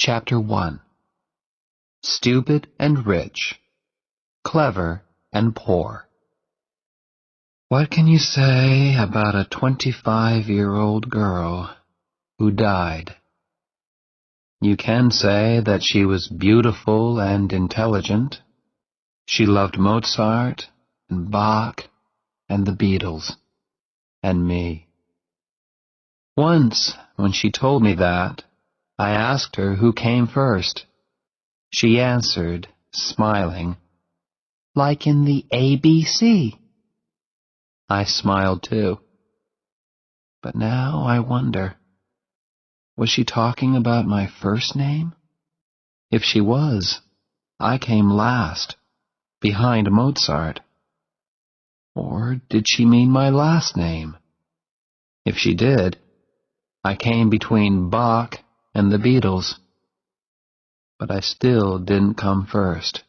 Chapter 1. Stupid and Rich, Clever and Poor. What can you say about a 25-year-old girl who died? You can say that she was beautiful and intelligent. She loved Mozart and Bach and the Beatles and me. Once, when she told me that, I asked her who came first. She answered, smiling, "Like in the ABC." I smiled too. But now I wonder, was she talking about my first name? If she was, I came last, behind Mozart. Or did she mean my last name? If she did, I came between Bach and the Beatles. But I still didn't come first.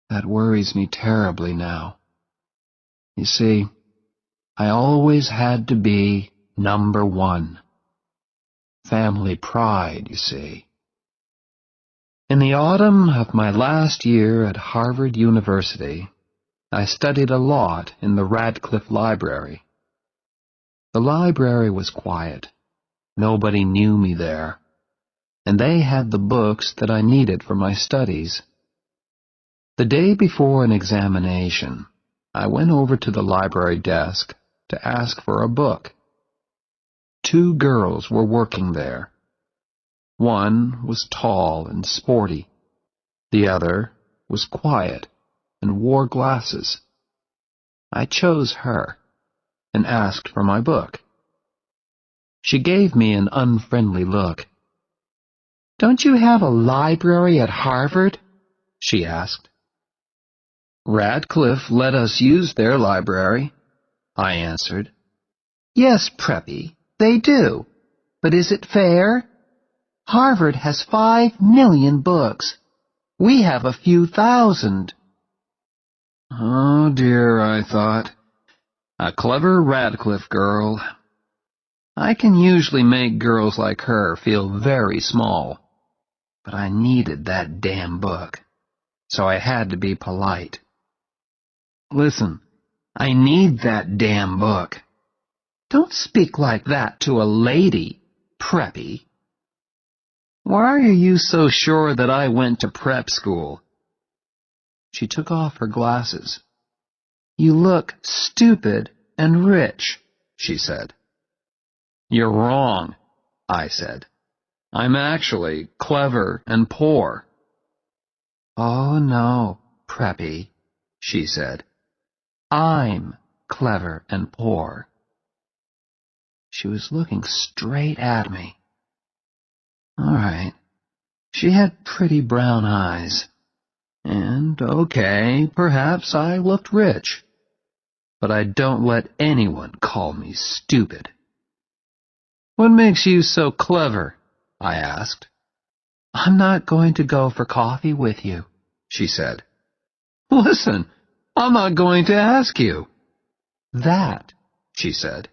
That worries me terribly now. You see, I always had to be number one. Family pride, you see. In the autumn of my last year at Harvard University, I studied a lot in the Radcliffe Library. The library was quiet. Nobody knew me there, and they had the books that I needed for my studies. The day before an examination, I went over to the library desk to ask for a book. 2 girls were working there. One was tall and sporty. The other was quiet and wore glasses. I chose her and asked for my book. She gave me an unfriendly look. "Don't you have a library at Harvard?" she asked. "Radcliffe let us use their library," I answered. "Yes, Preppy, they do. But is it fair? Harvard has 5 million books. We have a few thousand." Oh dear, I thought. A clever Radcliffe girl. I can usually make girls like her feel very small. But I needed that damn book, so I had to be polite. "Listen, I need that damn book." "Don't speak like that to a lady, Preppy." "Why are you so sure that I went to prep school?" She took off her glasses. "You look stupid and rich," she said. "You're wrong," I said. "I'm actually clever and poor." "Oh, no, Preppy," she said. "I'm clever and poor." She was looking straight at me. All right, she had pretty brown eyes. And, okay, perhaps I looked rich. But I don't let anyone call me stupid. "What makes you so clever?" I asked. "I'm not going to go for coffee with you," she said. "Listen, I'm not going to ask you." "That," she said,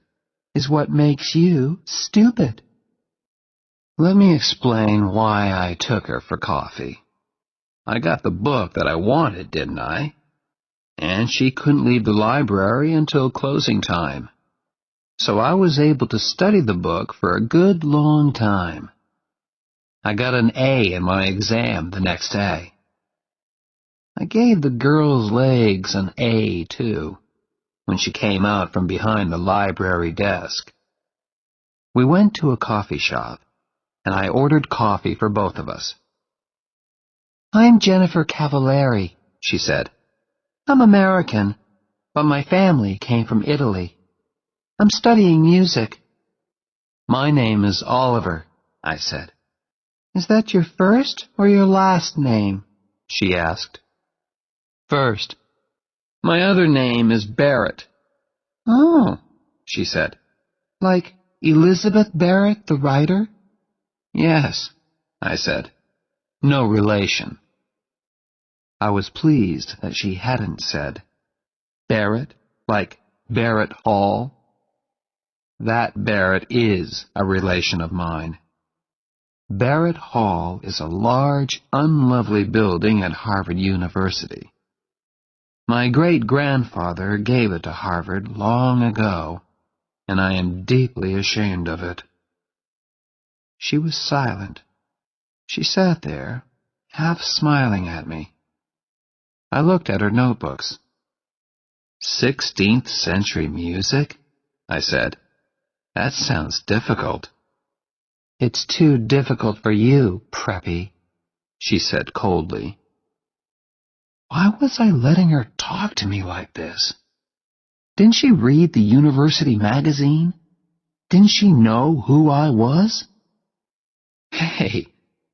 "is what makes you stupid." Let me explain why I took her for coffee. I got the book that I wanted, didn't I? And she couldn't leave the library until closing time. So I was able to study the book for a good long time. I got an A in my exam the next day. I gave the girl's legs an A, too, when she came out from behind the library desk. We went to a coffee shop, and I ordered coffee for both of us. "I'm Jennifer Cavallari," she said. "I'm American, but my family came from Italy. I'm studying music." "My name is Oliver," I said. "Is that your first or your last name?" she asked. "First. My other name is Barrett." "Oh," she said. "Like Elizabeth Barrett, the writer?" "Yes," I said. "No relation." I was pleased that she hadn't said, "Barrett, like Barrett Hall." That Barrett is a relation of mine. Barrett Hall is a large, unlovely building at Harvard University. My great-grandfather gave it to Harvard long ago, and I am deeply ashamed of it. She was silent. She sat there, half smiling at me. I looked at her notebooks. 16th century music? I said. That sounds difficult. It's too difficult for you, Preppy, she said coldly. Why was I letting her talk to me like this? Didn't she read the university magazine? Didn't she know who I was? Hey,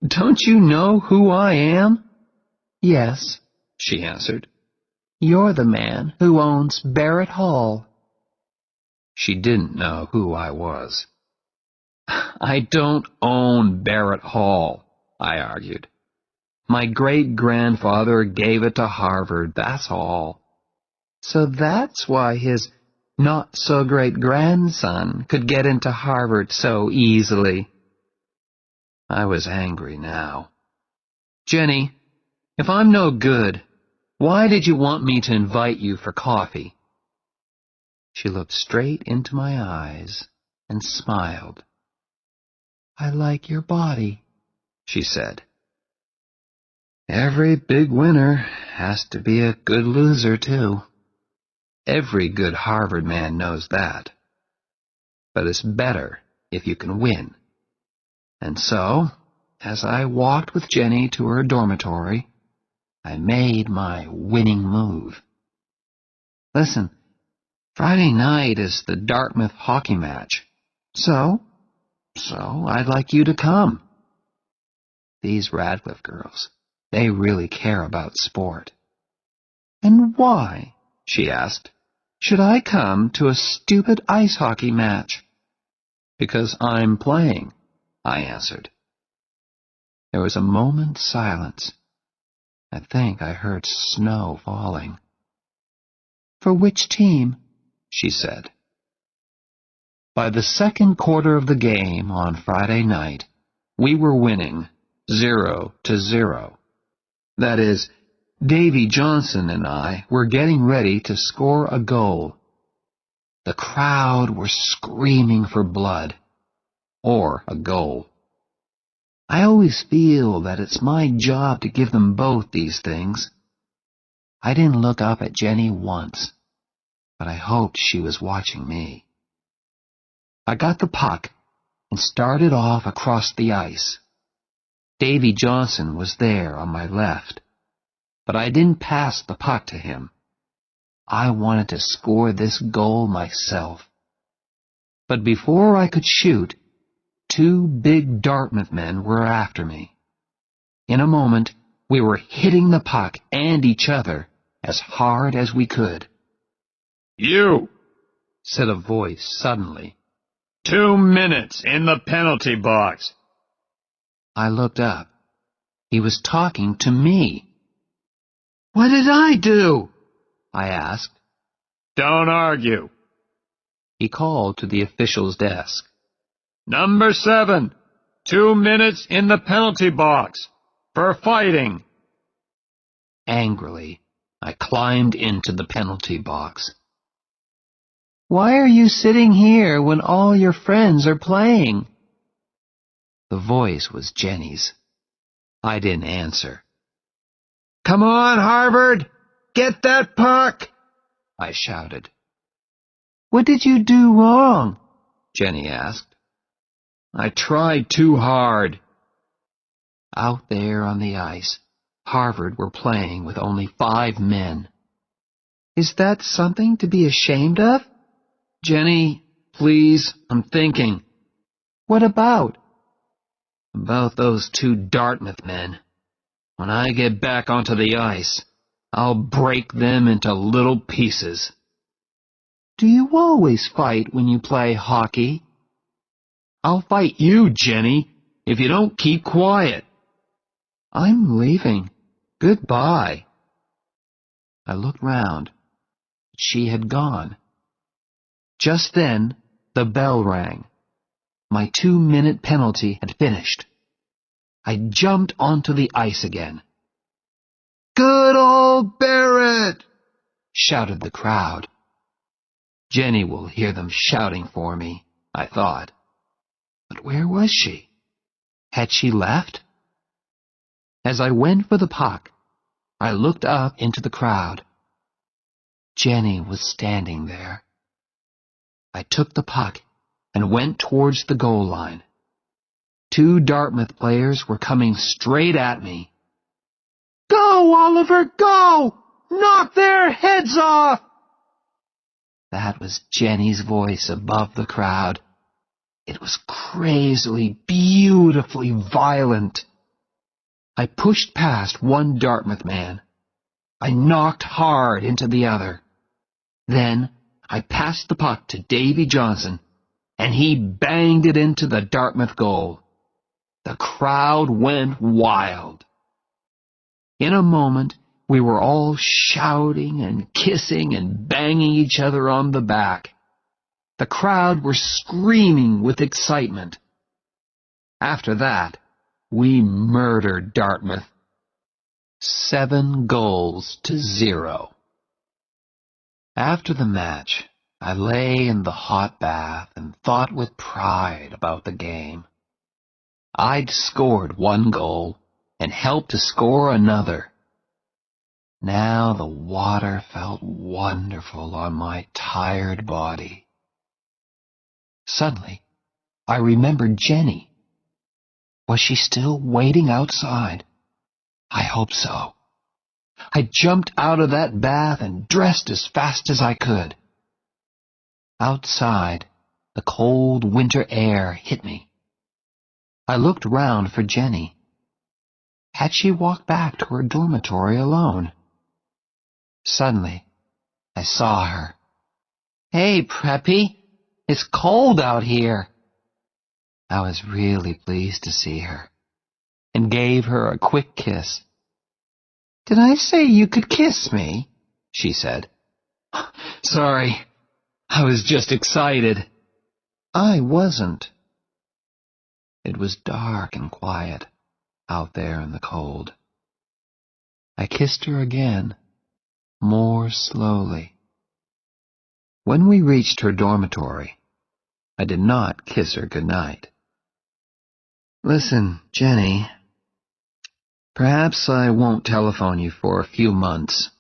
don't you know who I am? Yes, she answered. You're the man who owns Barrett Hall. She didn't know who I was. I don't own Barrett Hall, I argued. My great-grandfather gave it to Harvard, that's all. So that's why his not-so-great-grandson could get into Harvard so easily. I was angry now. Jenny, if I'm no good, why did you want me to invite you for coffee? She looked straight into my eyes and smiled. I like your body, she said. Every big winner has to be a good loser, too. Every good Harvard man knows that. But it's better if you can win. And so, as I walked with Jenny to her dormitory, I made my winning move. Listen, Friday night is the Dartmouth hockey match. So I'd like you to come. These Radcliffe girls, they really care about sport. And why, she asked, should I come to a stupid ice hockey match? Because I'm playing, I answered. There was a moment's silence. I think I heard snow falling. For which team? She said. By the second quarter of the game on Friday night, we were winning 0-0. That is, Davy Johnson and I were getting ready to score a goal. The crowd were screaming for blood, or a goal. I always feel that it's my job to give them both these things. I didn't look up at Jenny once, but I hoped she was watching me. I got the puck and started off across the ice. Davy Johnson was there on my left, but I didn't pass the puck to him. I wanted to score this goal myself. But before I could shoot, two big Dartmouth men were after me. In a moment, we were hitting the puck and each other as hard as we could. You, said a voice suddenly. 2 minutes in the penalty box. I looked up. He was talking to me. What did I do? I asked. Don't argue. He called to the official's desk. Number 7, 2 minutes in the penalty box for fighting. Angrily, I climbed into the penalty box. Why are you sitting here when all your friends are playing? The voice was Jenny's. I didn't answer. Come on, Harvard! Get that puck! I shouted. What did you do wrong? Jenny asked. I tried too hard. Out there on the ice, Harvard were playing with only 5 men. Is that something to be ashamed of? Jenny, please, I'm thinking. What about? About those 2 Dartmouth men. When I get back onto the ice, I'll break them into little pieces. Do you always fight when you play hockey? I'll fight you, Jenny, if you don't keep quiet. I'm leaving. Goodbye. I looked round. She had gone. Just then, the bell rang. My 2-minute penalty had finished. I jumped onto the ice again. "Good old Barrett!" shouted the crowd. Jenny will hear them shouting for me, I thought. But where was she? Had she left? As I went for the puck, I looked up into the crowd. Jenny was standing there. I took the puck and went towards the goal line. 2 Dartmouth players were coming straight at me. "Go, Oliver, go! Knock their heads off!" That was Jenny's voice above the crowd. It was crazily, beautifully violent. I pushed past one Dartmouth man. I knocked hard into the other. Then I passed the puck to Davy Johnson, and he banged it into the Dartmouth goal. The crowd went wild. In a moment, we were all shouting and kissing and banging each other on the back. The crowd were screaming with excitement. After that, we murdered Dartmouth. 7-0. After the match, I lay in the hot bath and thought with pride about the game. I'd scored 1 goal and helped to score another. Now the water felt wonderful on my tired body. Suddenly, I remembered Jenny. Was she still waiting outside? I hope so. I jumped out of that bath and dressed as fast as I could. Outside, the cold winter air hit me. I looked round for Jenny. Had she walked back to her dormitory alone? Suddenly, I saw her. "Hey, Preppy, it's cold out here." I was really pleased to see her, and gave her a quick kiss. "Did I say you could kiss me?" she said. "Sorry, I was just excited." I wasn't. It was dark and quiet out there in the cold. I kissed her again, more slowly. When we reached her dormitory, I did not kiss her goodnight. "Listen, Jenny, perhaps I won't telephone you for a few months."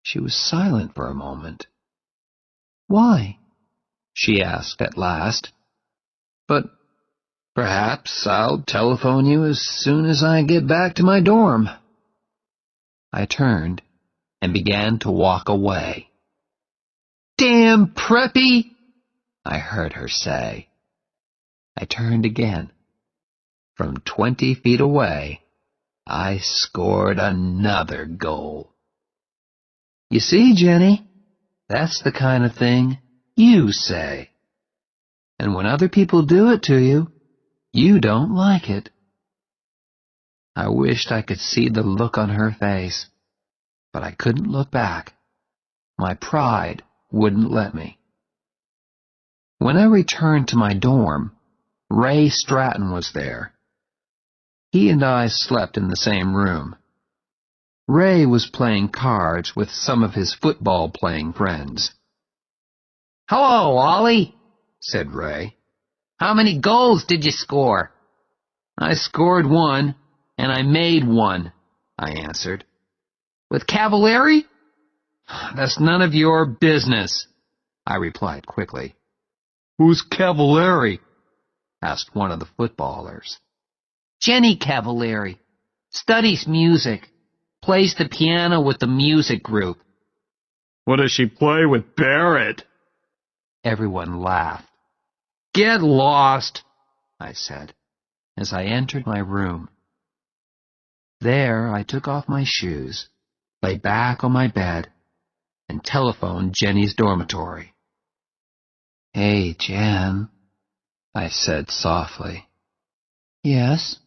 She was silent for a moment. "Why?" she asked at last. "But perhaps I'll telephone you as soon as I get back to my dorm." I turned and began to walk away. "Damn Preppy!" I heard her say. I turned again. From 20 feet away, I scored another goal. You see, Jenny, that's the kind of thing you say. And when other people do it to you, you don't like it. I wished I could see the look on her face, but I couldn't look back. My pride wouldn't let me. When I returned to my dorm, Ray Stratton was there. He and I slept in the same room. Ray was playing cards with some of his football-playing friends. "Hello, Ollie," said Ray. "How many goals did you score?" "I scored 1, and I made 1, I answered. "With Cavalieri?" "That's none of your business," I replied quickly. "Who's Cavalieri?" asked one of the footballers. "Jenny Cavalieri. Studies music. Plays the piano with the music group." "What does she play with Barrett?" Everyone laughed. "Get lost," I said, as I entered my room. There I took off my shoes, lay back on my bed, and telephoned Jenny's dormitory. "Hey, Jen," I said softly. "Yes?"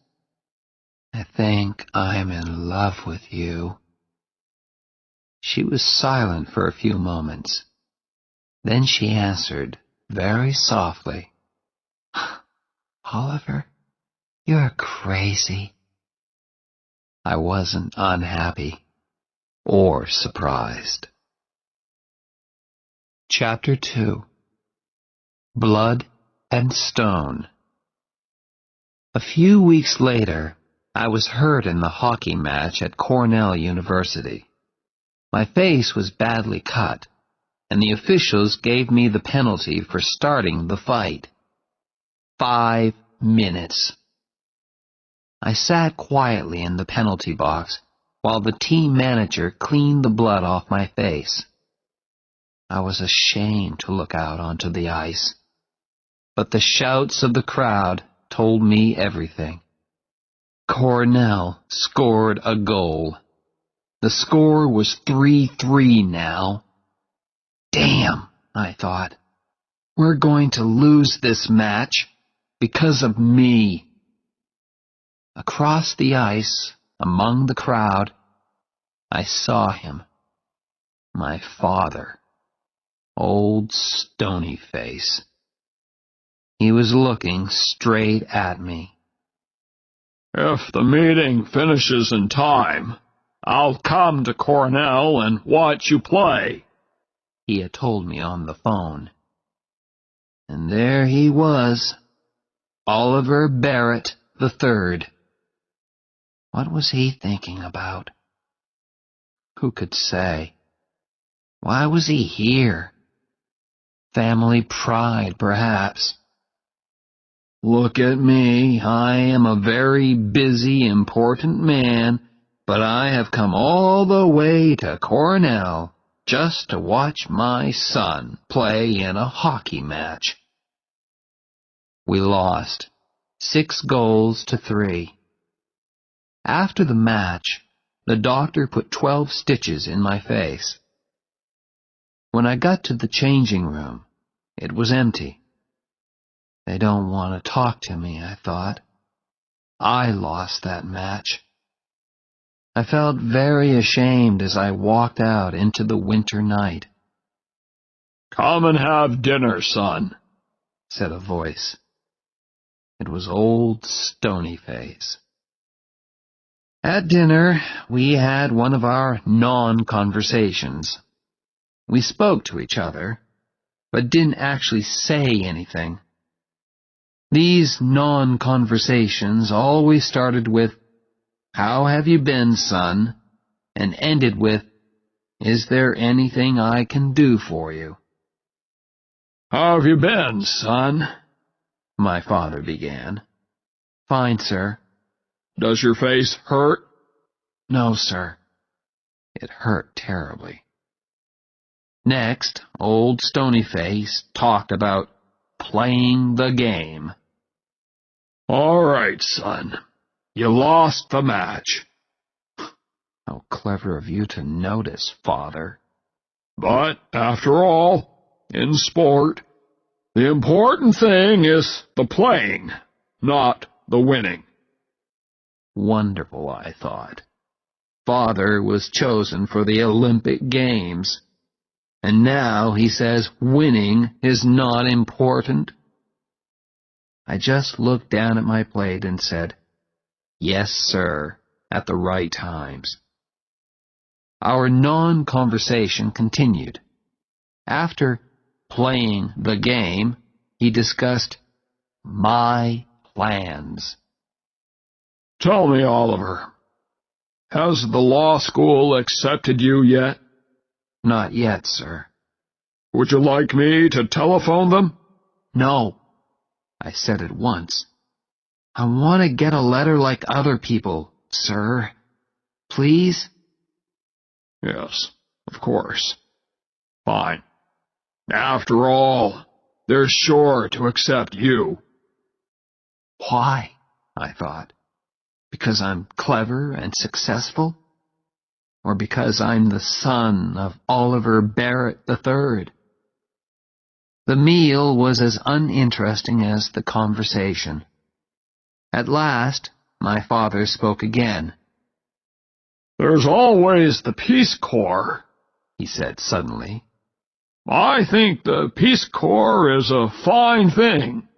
"I think I'm in love with you." She was silent for a few moments. Then she answered very softly, "Oliver, You're crazy. I wasn't unhappy or surprised. Chapter 2. Blood and Stone. A few weeks later, I was hurt in the hockey match at Cornell University. My face was badly cut, and the officials gave me the penalty for starting the fight. 5 minutes. I sat quietly in the penalty box while the team manager cleaned the blood off my face. I was ashamed to look out onto the ice, but the shouts of the crowd told me everything. Cornell scored a goal. The score was 3-3 now. Damn, I thought. We're going to lose this match because of me. Across the ice, among the crowd, I saw him. My father. Old Stony Face. He was looking straight at me. If the meeting finishes in time, I'll come to Cornell and watch you play, he had told me on the phone. And there he was, Oliver Barrett III. What was he thinking about? Who could say? Why was he here? Family pride, perhaps. Look at me. I am a very busy, important man, but I have come all the way to Cornell just to watch my son play in a hockey match. We lost 6-3. After the match, the doctor put 12 stitches in my face. When I got to the changing room, it was empty. They don't want to talk to me, I thought. I lost that match. I felt very ashamed as I walked out into the winter night. Come and have dinner, son, said a voice. It was old Stony Face. At dinner, we had one of our non-conversations. We spoke to each other, but didn't actually say anything. These non-conversations always started with, "How have you been, son?" and ended with, "Is there anything I can do for you?" How have you been, son? My father began. Fine, sir. Does your face hurt? No, sir. It hurt terribly. Next, old Stony Face talked about playing the game. All right, son. You lost the match. How clever of you to notice, Father. But, after all, in sport, the important thing is the playing, not the winning. Wonderful, I thought. Father was chosen for the Olympic Games, and now he says winning is not important. I just looked down at my plate and said, "Yes, sir," at the right times. Our non-conversation continued. After playing the game, he discussed my plans. Tell me, Oliver, has the law school accepted you yet? Not yet, sir. Would you like me to telephone them? No, I said at once. I want to get a letter like other people, sir. Please? Yes, of course. Fine. After all, they're sure to accept you. Why? I thought. Because I'm clever and successful? Or because I'm the son of Oliver Barrett III? The meal was as uninteresting as the conversation. At last, my father spoke again. There's always the Peace Corps, he said suddenly. I think the Peace Corps is a fine thing,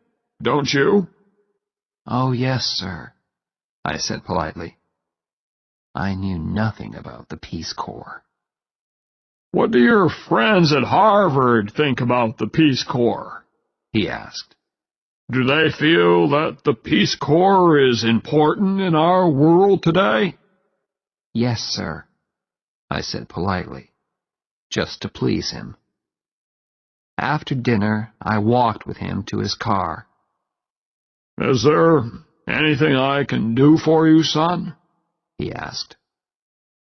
don't you? Oh, yes, sir, I said politely. I knew nothing about the Peace Corps. What do your friends at Harvard think about the Peace Corps? He asked. Do they feel that the Peace Corps is important in our world today? Yes, sir, I said politely, just to please him. After dinner, I walked with him to his car. Is there anything I can do for you, son? He asked.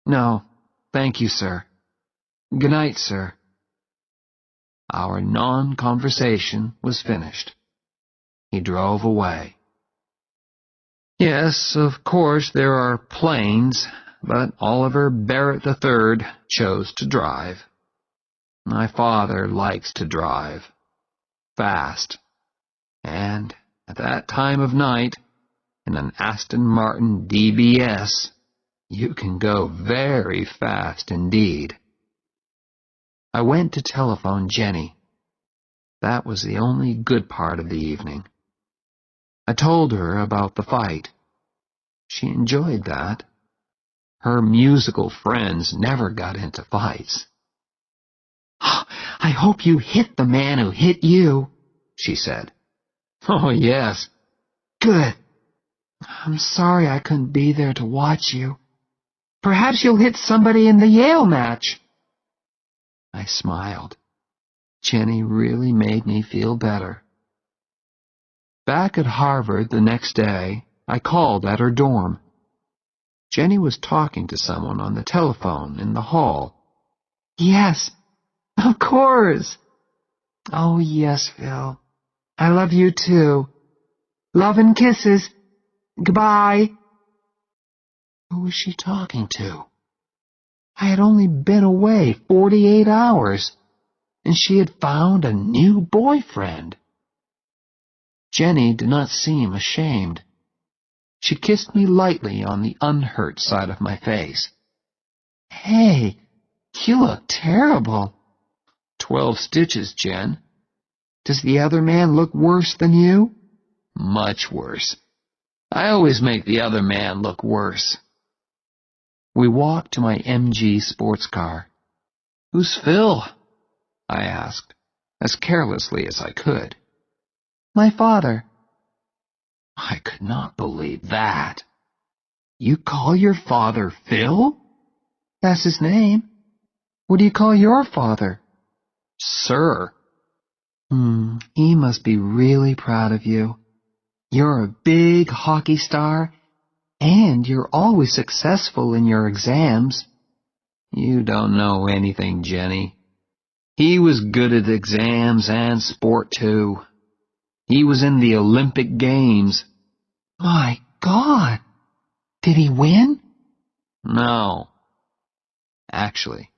No, thank you, sir. Good night, sir. Our non-conversation was finished. He drove away. Yes, of course, there are planes, but Oliver Barrett III chose to drive. My father likes to drive. Fast. And at that time of night, in an Aston Martin DBS, you can go very fast indeed. I went to telephone Jenny. That was the only good part of the evening. I told her about the fight. She enjoyed that. Her musical friends never got into fights. I hope you hit the man who hit you, she said. Oh, yes. Good. I'm sorry I couldn't be there to watch you. Perhaps you'll hit somebody in the Yale match. I smiled. Jenny really made me feel better. Back at Harvard the next day, I called at her dorm. Jenny was talking to someone on the telephone in the hall. Yes, of course. Oh, yes, Phil. I love you too. Love and kisses. Goodbye. Who was she talking to? I had only been away 48 hours, and she had found a new boyfriend. Jenny did not seem ashamed. She kissed me lightly on the unhurt side of my face. Hey, you look terrible. 12 stitches, Jen. Does the other man look worse than you? Much worse. I always make the other man look worse. We walked to my MG sports car. Who's Phil? I asked, as carelessly as I could. My father. I could not believe that. You call your father Phil? That's his name. What do you call your father? Sir. He must be really proud of you. You're a big hockey star, and you're always successful in your exams. You don't know anything, Jenny. He was good at exams and sport, too. He was in the Olympic Games. My God! Did he win? No. Actually,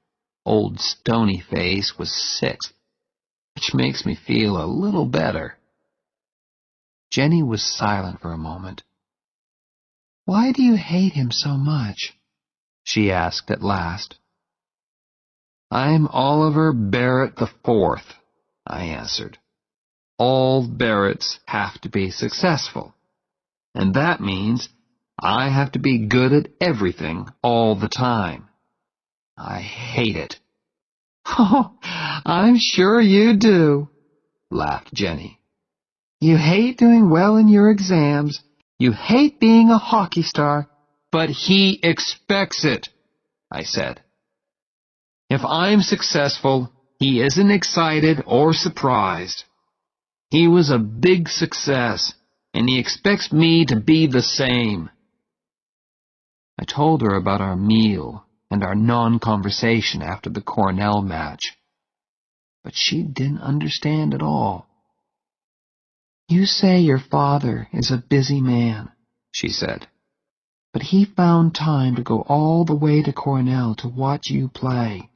old Stony Face was 6th, which makes me feel a little better. Jenny was silent for a moment. Why do you hate him so much? She asked at last. I'm Oliver Barrett IV, I answered. All Barretts have to be successful, and that means I have to be good at everything all the time. I hate it. Oh, I'm sure you do, laughed Jenny. You hate doing well in your exams. You hate being a hockey star. But he expects it, I said. If I'm successful, he isn't excited or surprised. He was a big success, and he expects me to be the same. I told her about our meal and our non-conversation after the Cornell match, but she didn't understand at all. You say your father is a busy man, she said, but he found time to go all the way to Cornell to watch you play.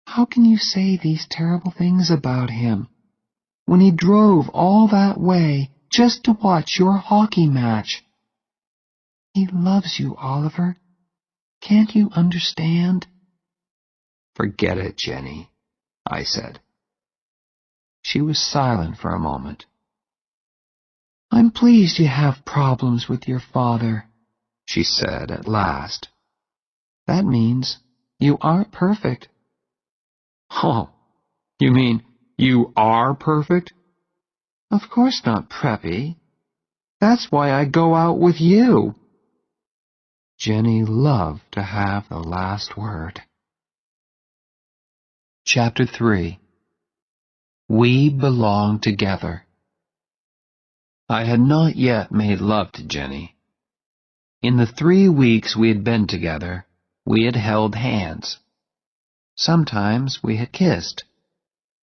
How can you say these terrible things about him when he drove all that way just to watch your hockey match? He loves you, Oliver. Can't you understand? Forget it, Jenny, I said. She was silent for a moment. I'm pleased you have problems with your father, she said at last. That means you aren't perfect. Oh, you mean you are perfect? Of course not, Preppy. That's why I go out with you. Jenny loved to have the last word. Chapter 3. We Belong Together. I had not yet made love to Jenny. In the 3 weeks we had been together, we had held hands. Sometimes we had kissed,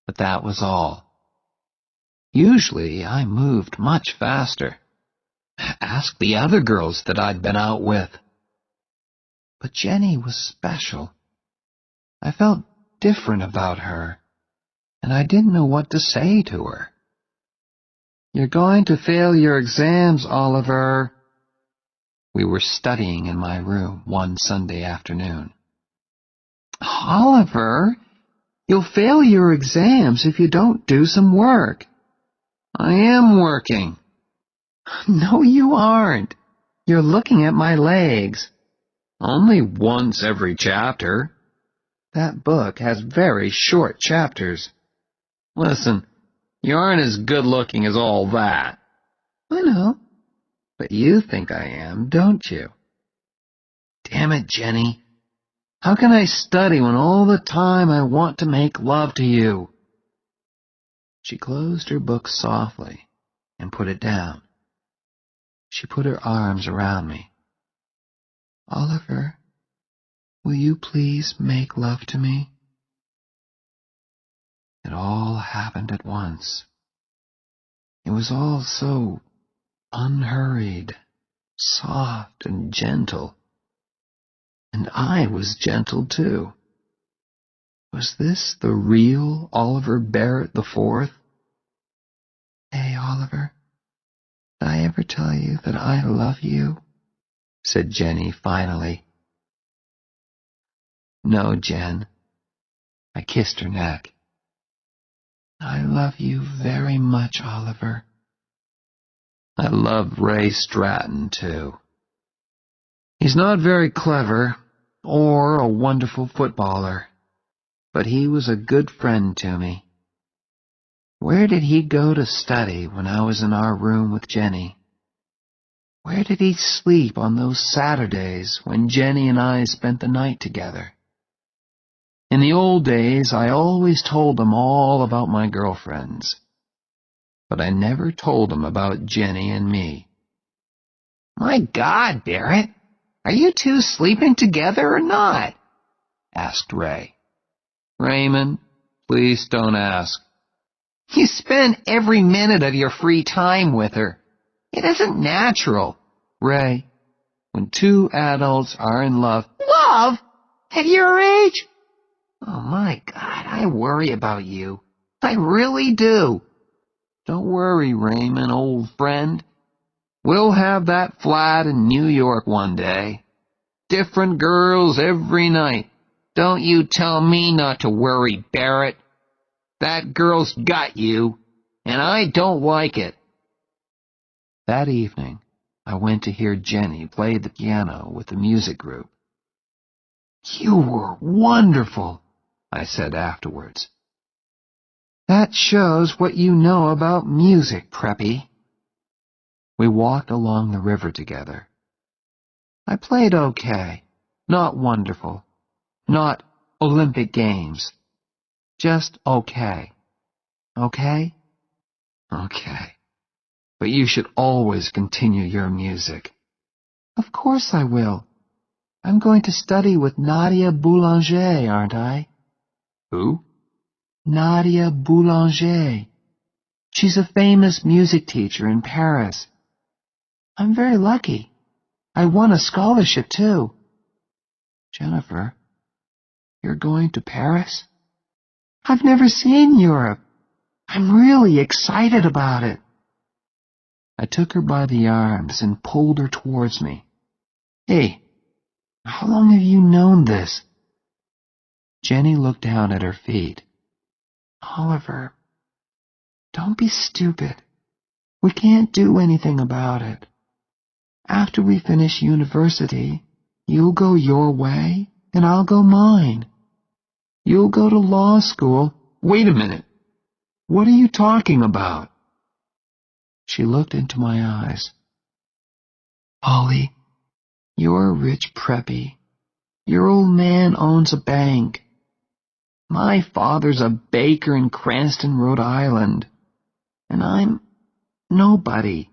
but that was all. Usually I moved much faster. Ask the other girls that I'd been out with. But Jenny was special. I felt different about her, and I didn't know what to say to her. You're going to fail your exams, Oliver. We were studying in my room one Sunday afternoon. Oliver, you'll fail your exams if you don't do some work. I am working. No, you aren't. You're looking at my legs. Only once every chapter. That book has very short chapters. Listen, you aren't as good-looking as all that. I know, but you think I am, don't you? Damn it, Jenny. How can I study when all the time I want to make love to you? She closed her book softly and put it down. She put her arms around me. Oliver, will you please make love to me? It all happened at once. It was all so unhurried, soft and gentle. And I was gentle too. Was this the real Oliver Barrett IV? Hey, Oliver, did I ever tell you that I love you? Said Jenny finally. No, Jen. I kissed her neck. I love you very much, Oliver. I love Ray Stratton, too. He's not very clever or a wonderful footballer, but he was a good friend to me. Where did he go to study when I was in our room with Jenny? Where did he sleep on those Saturdays when Jenny and I spent the night together? In the old days, I always told him all about my girlfriends, but I never told him about Jenny and me. My God, Barrett, are you two sleeping together or not? Asked Ray. Raymond, please don't ask. You spend every minute of your free time with her. It isn't natural. Ray, when two adults are in love... Love? At your age? Oh, my God, I worry about you. I really do. Don't worry, Raymond, old friend. We'll have that flat in New York one day. Different girls every night. Don't you tell me not to worry, Barrett. That girl's got you, and I don't like it. That evening, I went to hear Jenny play the piano with the music group. You were wonderful, I said afterwards. That shows what you know about music, Preppy. We walked along the river together. I played okay, not wonderful, not Olympic Games, just okay. Okay? Okay. But you should always continue your music. Of course I will. I'm going to study with Nadia Boulanger, aren't I? Who? Nadia Boulanger. She's a famous music teacher in Paris. I'm very lucky. I won a scholarship, too. Jennifer, you're going to Paris? I've never seen Europe. I'm really excited about it. I took her by the arms and pulled her towards me. Hey, how long have you known this? Jenny looked down at her feet. Oliver, don't be stupid. We can't do anything about it. After we finish university, you'll go your way, and I'll go mine. You'll go to law school. Wait a minute. What are you talking about? She looked into my eyes. Polly, you're a rich preppy. Your old man owns a bank. My father's a baker in Cranston, Rhode Island. And I'm nobody.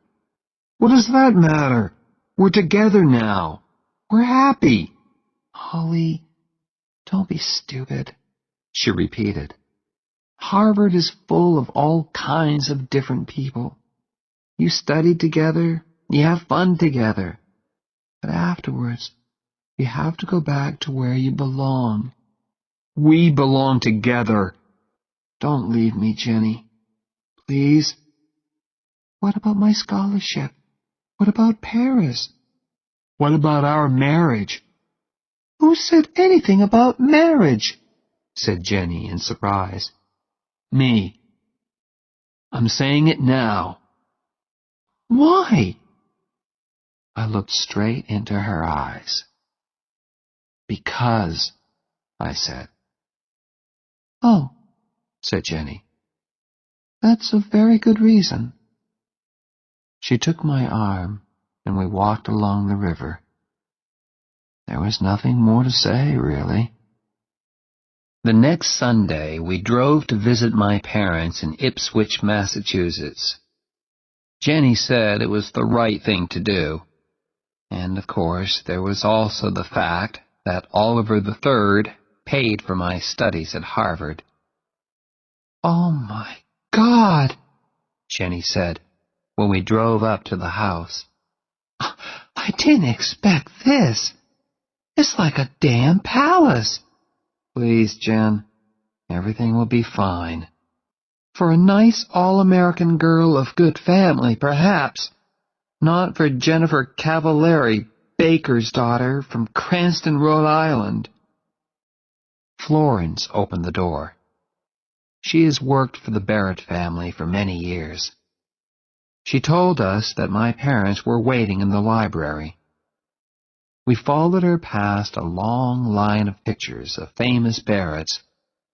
What does that matter? We're together now. We're happy. Holly, don't be stupid, she repeated. Harvard is full of all kinds of different people. You study together, you have fun together. But afterwards, you have to go back to where you belong. We belong together. Don't leave me, Jenny. Please. What about my scholarship? What about Paris? What about our marriage? Who said anything about marriage? Said Jenny in surprise. Me. I'm saying it now. Why? I looked straight into her eyes. Because, I said. Oh, said Jenny. That's a very good reason. She took my arm, and we walked along the river. There was nothing more to say, really. The next Sunday, we drove to visit my parents in Ipswich, Massachusetts. Jenny said it was the right thing to do. And, of course, there was also the fact that Oliver III paid for my studies at Harvard. Oh, my God, Jenny said when we drove up to the house. I didn't expect this. It's like a damn palace. Please, Jen, everything will be fine. For a nice all-American girl of good family, perhaps. Not for Jennifer Cavallari, baker's daughter from Cranston, Rhode Island. Florence opened the door. She has worked for the Barrett family for many years. She told us that my parents were waiting in the library. We followed her past a long line of pictures of famous Barretts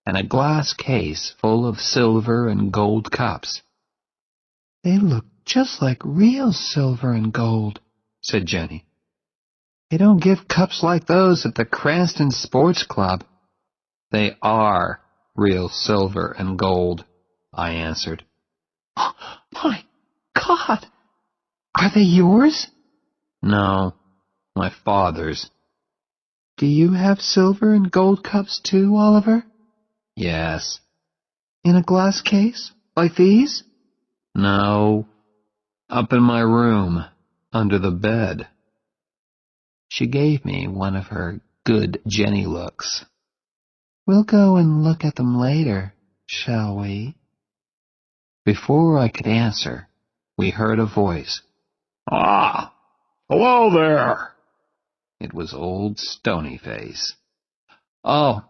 and a glass case full of silver and gold cups. They look just like real silver and gold, said Jenny. They don't give cups like those at the Cranston Sports Club. They are real silver and gold, I answered. Oh, my God! Are they yours? No, my father's. Do you have silver and gold cups too, Oliver? Yes. In a glass case, like these? No. Up in my room, under the bed. She gave me one of her good Jenny looks. We'll go and look at them later, shall we? Before I could answer, we heard a voice. Ah, hello there. It was old Stonyface. Oh,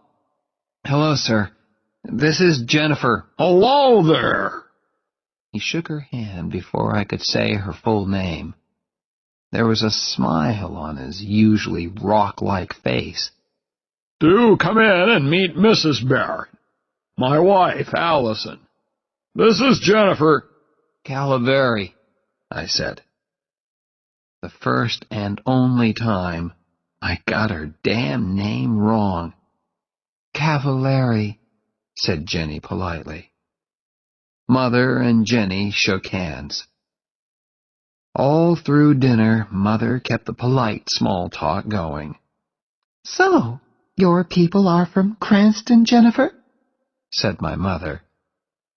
hello, sir. This is Jennifer. Hello there. He shook her hand before I could say her full name. There was a smile on his usually rock-like face. Do come in and meet Mrs. Barrett, my wife, Allison. This is Jennifer. Cavallari, I said. The first and only time I got her damn name wrong. Cavallari, said Jenny politely. Mother and Jenny shook hands. All through dinner, Mother kept the polite small talk going. So, your people are from Cranston, Jennifer? Said my mother.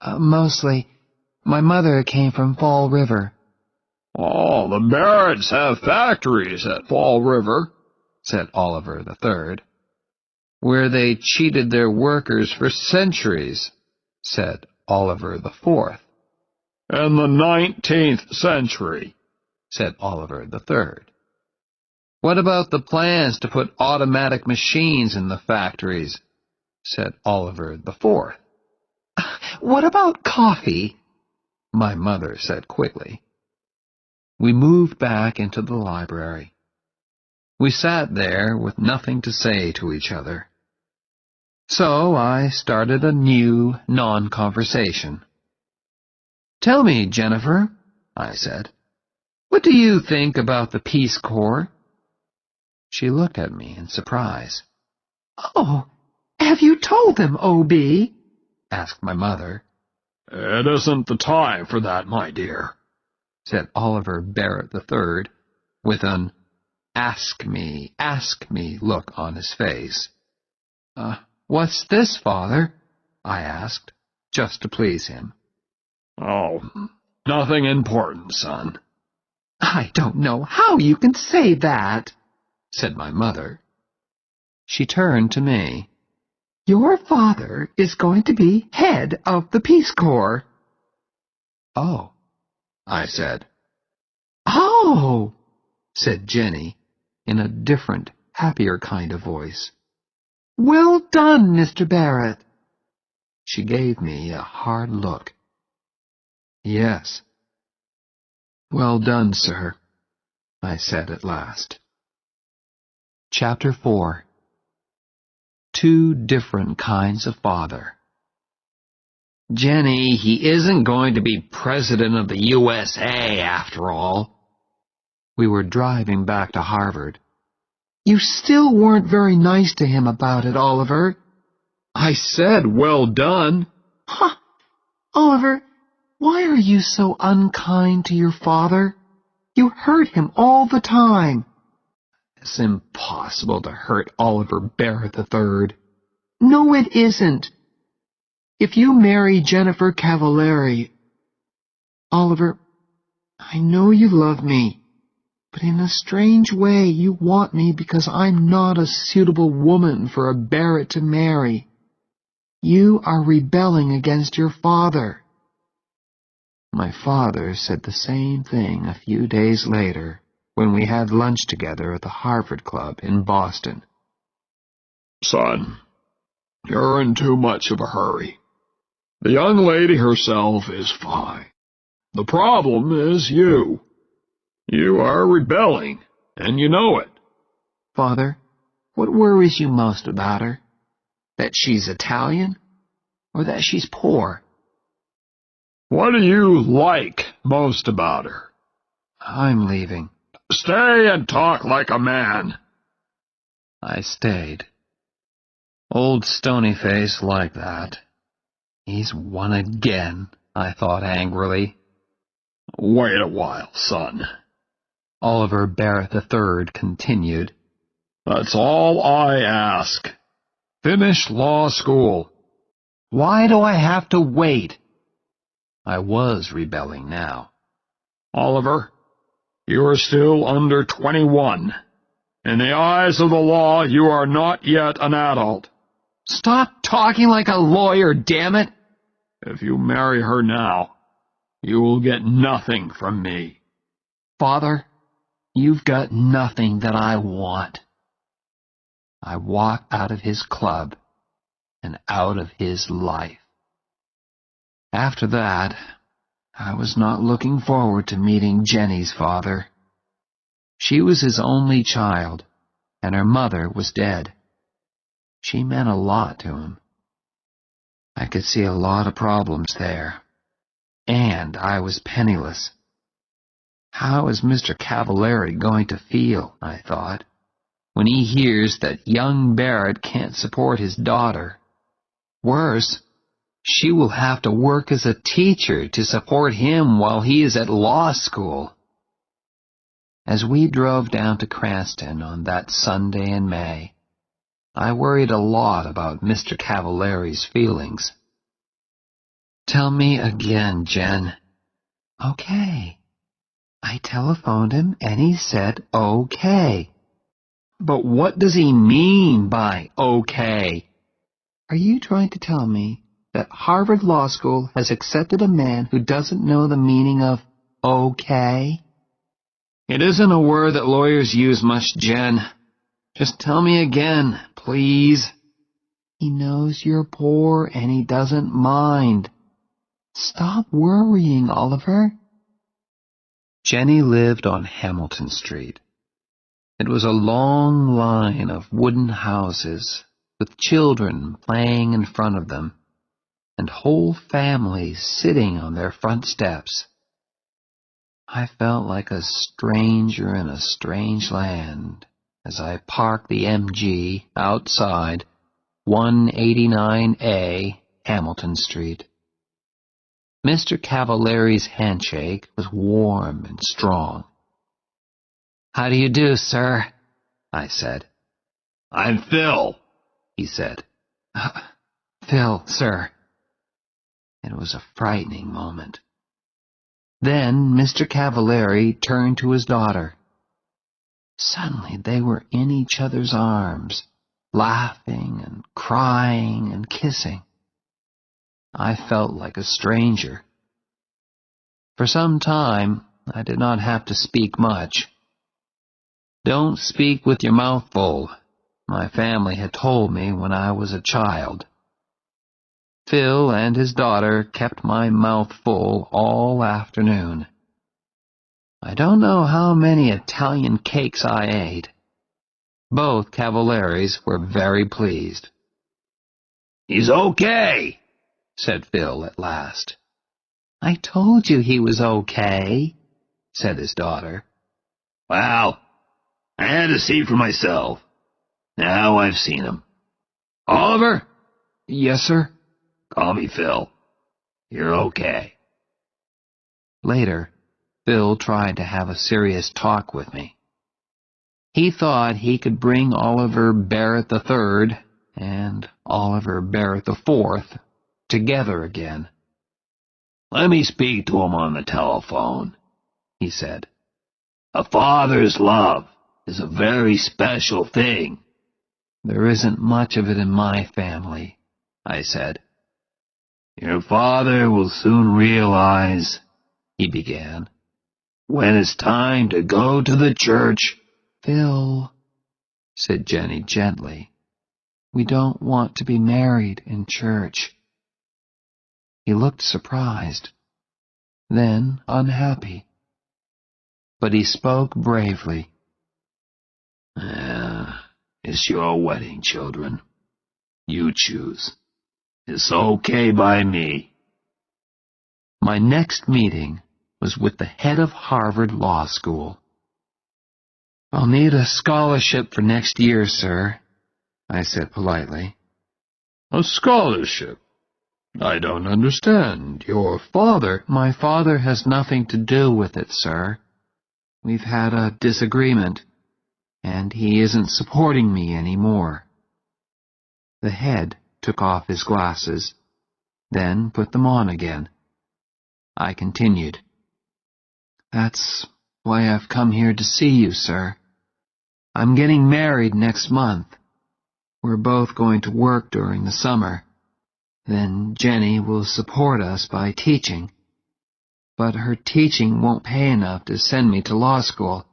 Mostly. My mother came from Fall River. Oh, the Barretts have factories at Fall River, said Oliver III. Where they cheated their workers for centuries, said Oliver IV. In the 19th century, said Oliver III. What about the plans to put automatic machines in the factories, said Oliver IV. What about coffee? my mother said quickly. We moved back into the library. We sat there with nothing to say to each other. So I started a new non-conversation. "Tell me, Jennifer," I said, "what do you think about the Peace Corps?" She looked at me in surprise. "Oh, have you told them, O.B.?" asked my mother. "It isn't the time for that, my dear," said Oliver Barrett III, with an ask me look on his face. What's this, Father?" I asked, just to please him. "Oh, nothing important, son." "I don't know how you can say that," said my mother. She turned to me. "Your father is going to be head of the Peace Corps." "Oh," I said. "Oh," said Jenny, in a different, happier kind of voice. "Well done, Mr. Barrett." She gave me a hard look. "Yes. Well done, sir," I said at last. Chapter 4. Two different kinds of father. "Jenny, he isn't going to be president of the USA after all." We were driving back to Harvard. "You still weren't very nice to him about it, Oliver." "I said well done." "Huh! Oliver, why are you so unkind to your father? You hurt him all the time." "It's impossible to hurt Oliver Barrett III. "No, it isn't. If you marry Jennifer Cavallari... Oliver, I know you love me, but in a strange way you want me because I'm not a suitable woman for a Barrett to marry. You are rebelling against your father." My father said the same thing a few days later when we had lunch together at the Harvard Club in Boston. "Son, you're in too much of a hurry. The young lady herself is fine. The problem is you. You are rebelling, and you know it." "Father, what worries you most about her? That she's Italian, or that she's poor?" "What do you like most about her?" "I'm leaving." "Stay and talk like a man." I stayed. Old Stonyface like that. He's won again, I thought angrily. "Wait a while, son," Oliver Barrett III continued. "That's all I ask. Finish law school." "Why do I have to wait?" I was rebelling now. "Oliver, you are still under 21. In the eyes of the law, you are not yet an adult." "Stop talking like a lawyer, damn it!" "If you marry her now, you will get nothing from me." "Father, you've got nothing that I want." I walked out of his club and out of his life. After that, I was not looking forward to meeting Jenny's father. She was his only child, and her mother was dead. She meant a lot to him. I could see a lot of problems there. And I was penniless. How is Mr. Cavallari going to feel, I thought, when he hears that young Barrett can't support his daughter? Worse, she will have to work as a teacher to support him while he is at law school. As we drove down to Cranston on that Sunday in May, I worried a lot about Mr. Cavallari's feelings. "Tell me again, Jen." "Okay. I telephoned him and he said okay." "But what does he mean by okay?" "Are you trying to tell me that Harvard Law School has accepted a man who doesn't know the meaning of okay?" "It isn't a word that lawyers use much, Jen. Just tell me again, please." "He knows you're poor and he doesn't mind. Stop worrying, Oliver. Jenny lived on Hamilton Street. It was a long line of wooden houses with children playing in front of them and whole families sitting on their front steps. I felt like a stranger in a strange land as I parked the MG outside 189A Hamilton Street. Mr. Cavallari's handshake was warm and strong. "How do you do, sir?" I said. "I'm Phil," he said. "Phil, sir." It was a frightening moment. Then Mr. Cavallari turned to his daughter. Suddenly they were in each other's arms, laughing and crying and kissing. I felt like a stranger. For some time, I did not have to speak much. Don't speak with your mouth full, my family had told me when I was a child. Phil and his daughter kept my mouth full all afternoon. I don't know how many Italian cakes I ate. Both Cavallaris were very pleased. "He's okay," said Phil at last. "I told you he was okay," said his daughter. "Well, I had to see for myself. Now I've seen him. Oliver?" "Yes, sir?" "Call me Phil. You're okay." Later, Phil tried to have a serious talk with me. He thought he could bring Oliver Barrett III and Oliver Barrett IV together again. "Let me speak to him on the telephone," he said. "A father's love is a very special thing." "There isn't much of it in my family," I said. "Your father will soon realize," he began, "when it's time to go to the church." "Phil," said Jenny gently, "we don't want to be married in church." He looked surprised, then unhappy. But he spoke bravely. It's your wedding, children. You choose. It's okay by me." My next meeting was with the head of Harvard Law School. "I'll need a scholarship for next year, sir," I said politely. "A scholarship? I don't understand. Your father—" "My father has nothing to do with it, sir. We've had a disagreement, and he isn't supporting me anymore." The head took off his glasses, then put them on again. I continued. "That's why I've come here to see you, sir. I'm getting married next month. We're both going to work during the summer. Then Jenny will support us by teaching. But her teaching won't pay enough to send me to law school.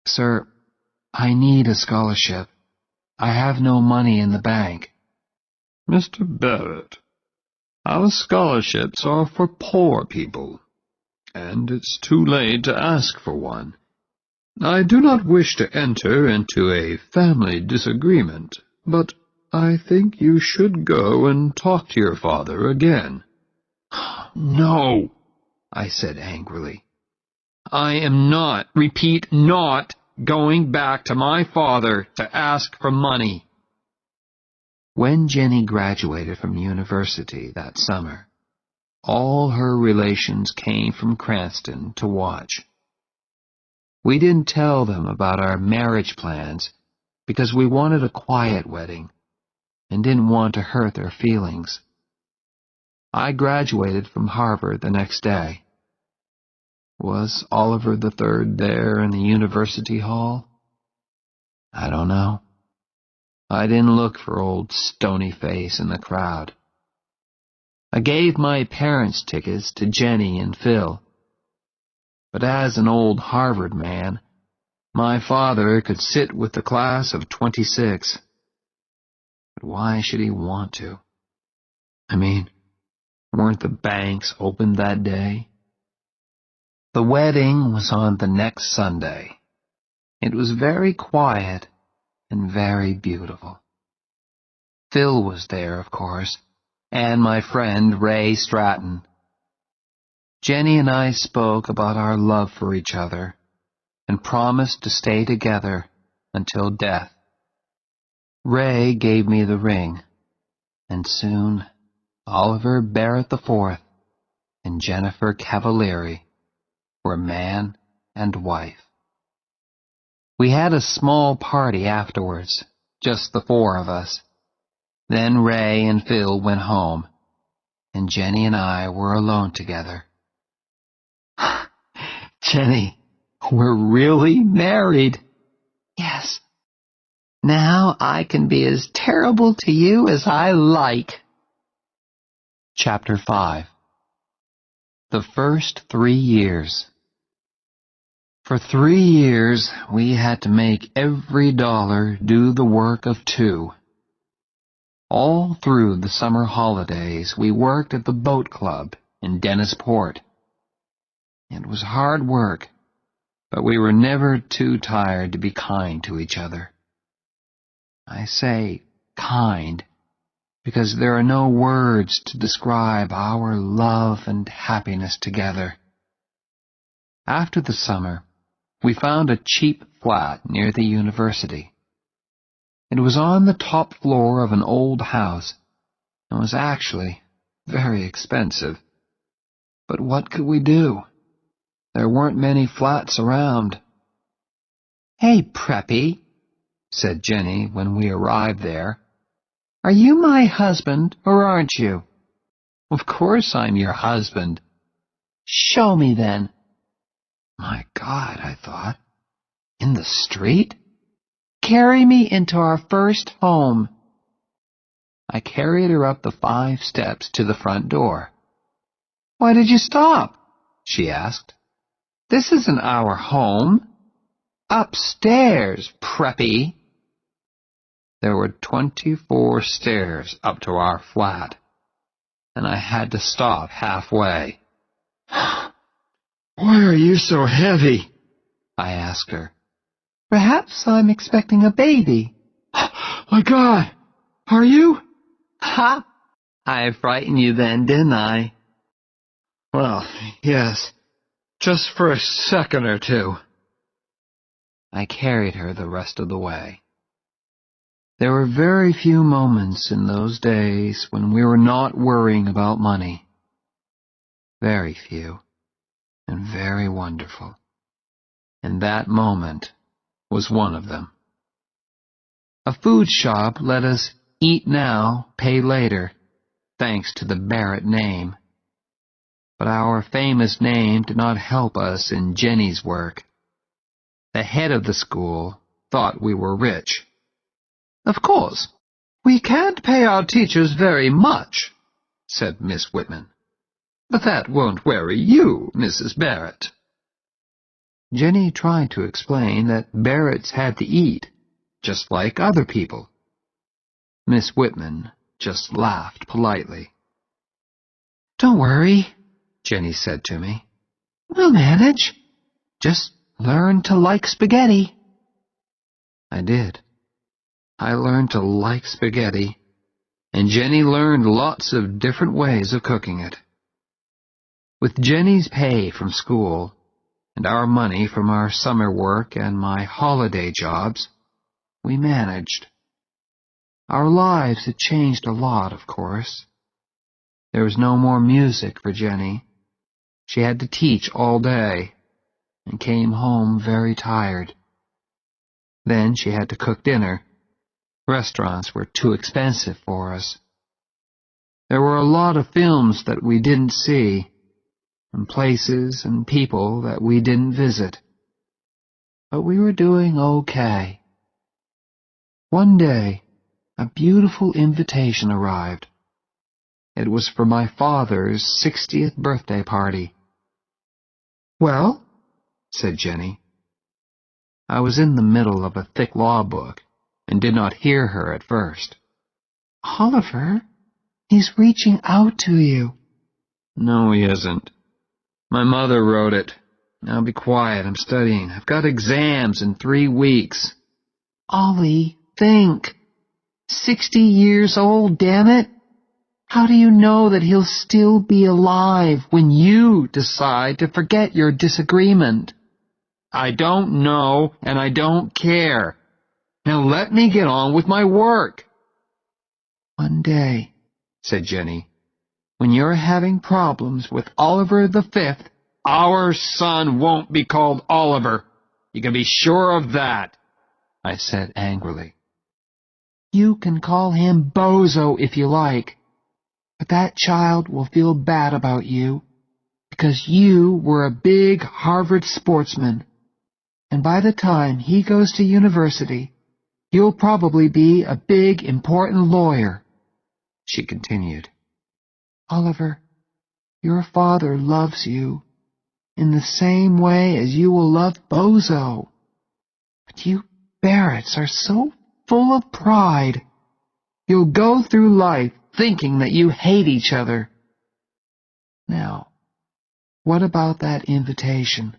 Sir, I need a scholarship. I have no money in the bank." "Mr. Barrett, our scholarships are for poor people, and it's too late to ask for one. I do not wish to enter into a family disagreement, but I think you should go and talk to your father again." "No," I said angrily. "I am not, repeat, not going back to my father to ask for money." When Jenny graduated from university that summer, all her relations came from Cranston to watch. We didn't tell them about our marriage plans because we wanted a quiet wedding and didn't want to hurt their feelings. I graduated from Harvard the next day. Was Oliver III there in the university hall? I don't know. I didn't look for old Stonyface in the crowd. I gave my parents' tickets to Jenny and Phil. But as an old Harvard man, my father could sit with the class of 26. But why should he want to? I mean, Weren't the banks open that day? The wedding was on the next Sunday. It was very quiet and very beautiful. Phil was there, of course, and my friend Ray Stratton. Jenny and I spoke about our love for each other and promised to stay together until death. Ray gave me the ring, and soon Oliver Barrett IV and Jennifer Cavalieri were man and wife. We had a small party afterwards, just the four of us. Then Ray and Phil went home, and Jenny and I were alone together. Jenny, we're really married. Yes. Now I can be as terrible to you as I like. Chapter 5. The first 3 years. For 3 years, we had to make every dollar do the work of 2. All through the summer holidays, we worked at the boat club in Dennisport. It was hard work, but we were never too tired to be kind to each other. I say kind because there are no words to describe our love and happiness together. After the summer, we found a cheap flat near the university. It was on the top floor of an old house and was actually very expensive. But what could we do? There weren't many flats around. "Hey, Preppy," said Jenny when we arrived there. "Are you my husband, or aren't you?" "Of course I'm your husband." "Show me then." My God, I thought. In the street? "Carry me into our first home." I carried her up the 5 steps to the front door. "Why did you stop?" she asked. "This isn't our home." "Upstairs, Preppy." There were 24 stairs up to our flat, and I had to stop halfway. "Why are you so heavy?" I asked her. "Perhaps I'm expecting a baby." "My God, are you?" "Ha! I frightened you then, didn't I?" "Well, yes, just for a second or two." I carried her the rest of the way. There were very few moments in those days when we were not worrying about money. Very few, and very wonderful. And that moment was one of them. A food shop let us eat now, pay later, thanks to the Barrett name. But our famous name did not help us in Jenny's work. The head of the school thought we were rich. "Of course, we can't pay our teachers very much," said Miss Whitman. "But that won't worry you, Mrs. Barrett." Jenny tried to explain that Barretts had to eat, just like other people. Miss Whitman just laughed politely. "Don't worry," Jenny said to me. "We'll manage. Just learn to like spaghetti." I did. I learned to like spaghetti, and Jenny learned lots of different ways of cooking it. With Jenny's pay from school, and our money from our summer work and my holiday jobs, we managed. Our lives had changed a lot, of course. There was no more music for Jenny. She had to teach all day, and came home very tired. Then she had to cook dinner. Restaurants were too expensive for us. There were a lot of films that we didn't see, and places and people that we didn't visit. But we were doing okay. One day, a beautiful invitation arrived. It was for my father's 60th birthday party. "Well?" said Jenny. I was in the middle of a thick law book and did not hear her at first. "Oliver, he's reaching out to you." No, he isn't. My mother wrote it. Now be quiet, I'm studying. I've got exams in 3 weeks. Ollie, think. 60 years old, damn it. How do you know that he'll still be alive when you decide to forget your disagreement? I don't know, and I don't care. Now let me get on with my work. One day, said Jenny, when you're having problems with Oliver V, our son won't be called Oliver. You can be sure of that, I said angrily. You can call him Bozo if you like, but that child will feel bad about you because you were a big Harvard sportsman, and by the time he goes to university, you'll probably be a big, important lawyer, she continued. Oliver, your father loves you in the same way as you will love Bozo. But you Barretts are so full of pride. You'll go through life thinking that you hate each other. Now, what about that invitation?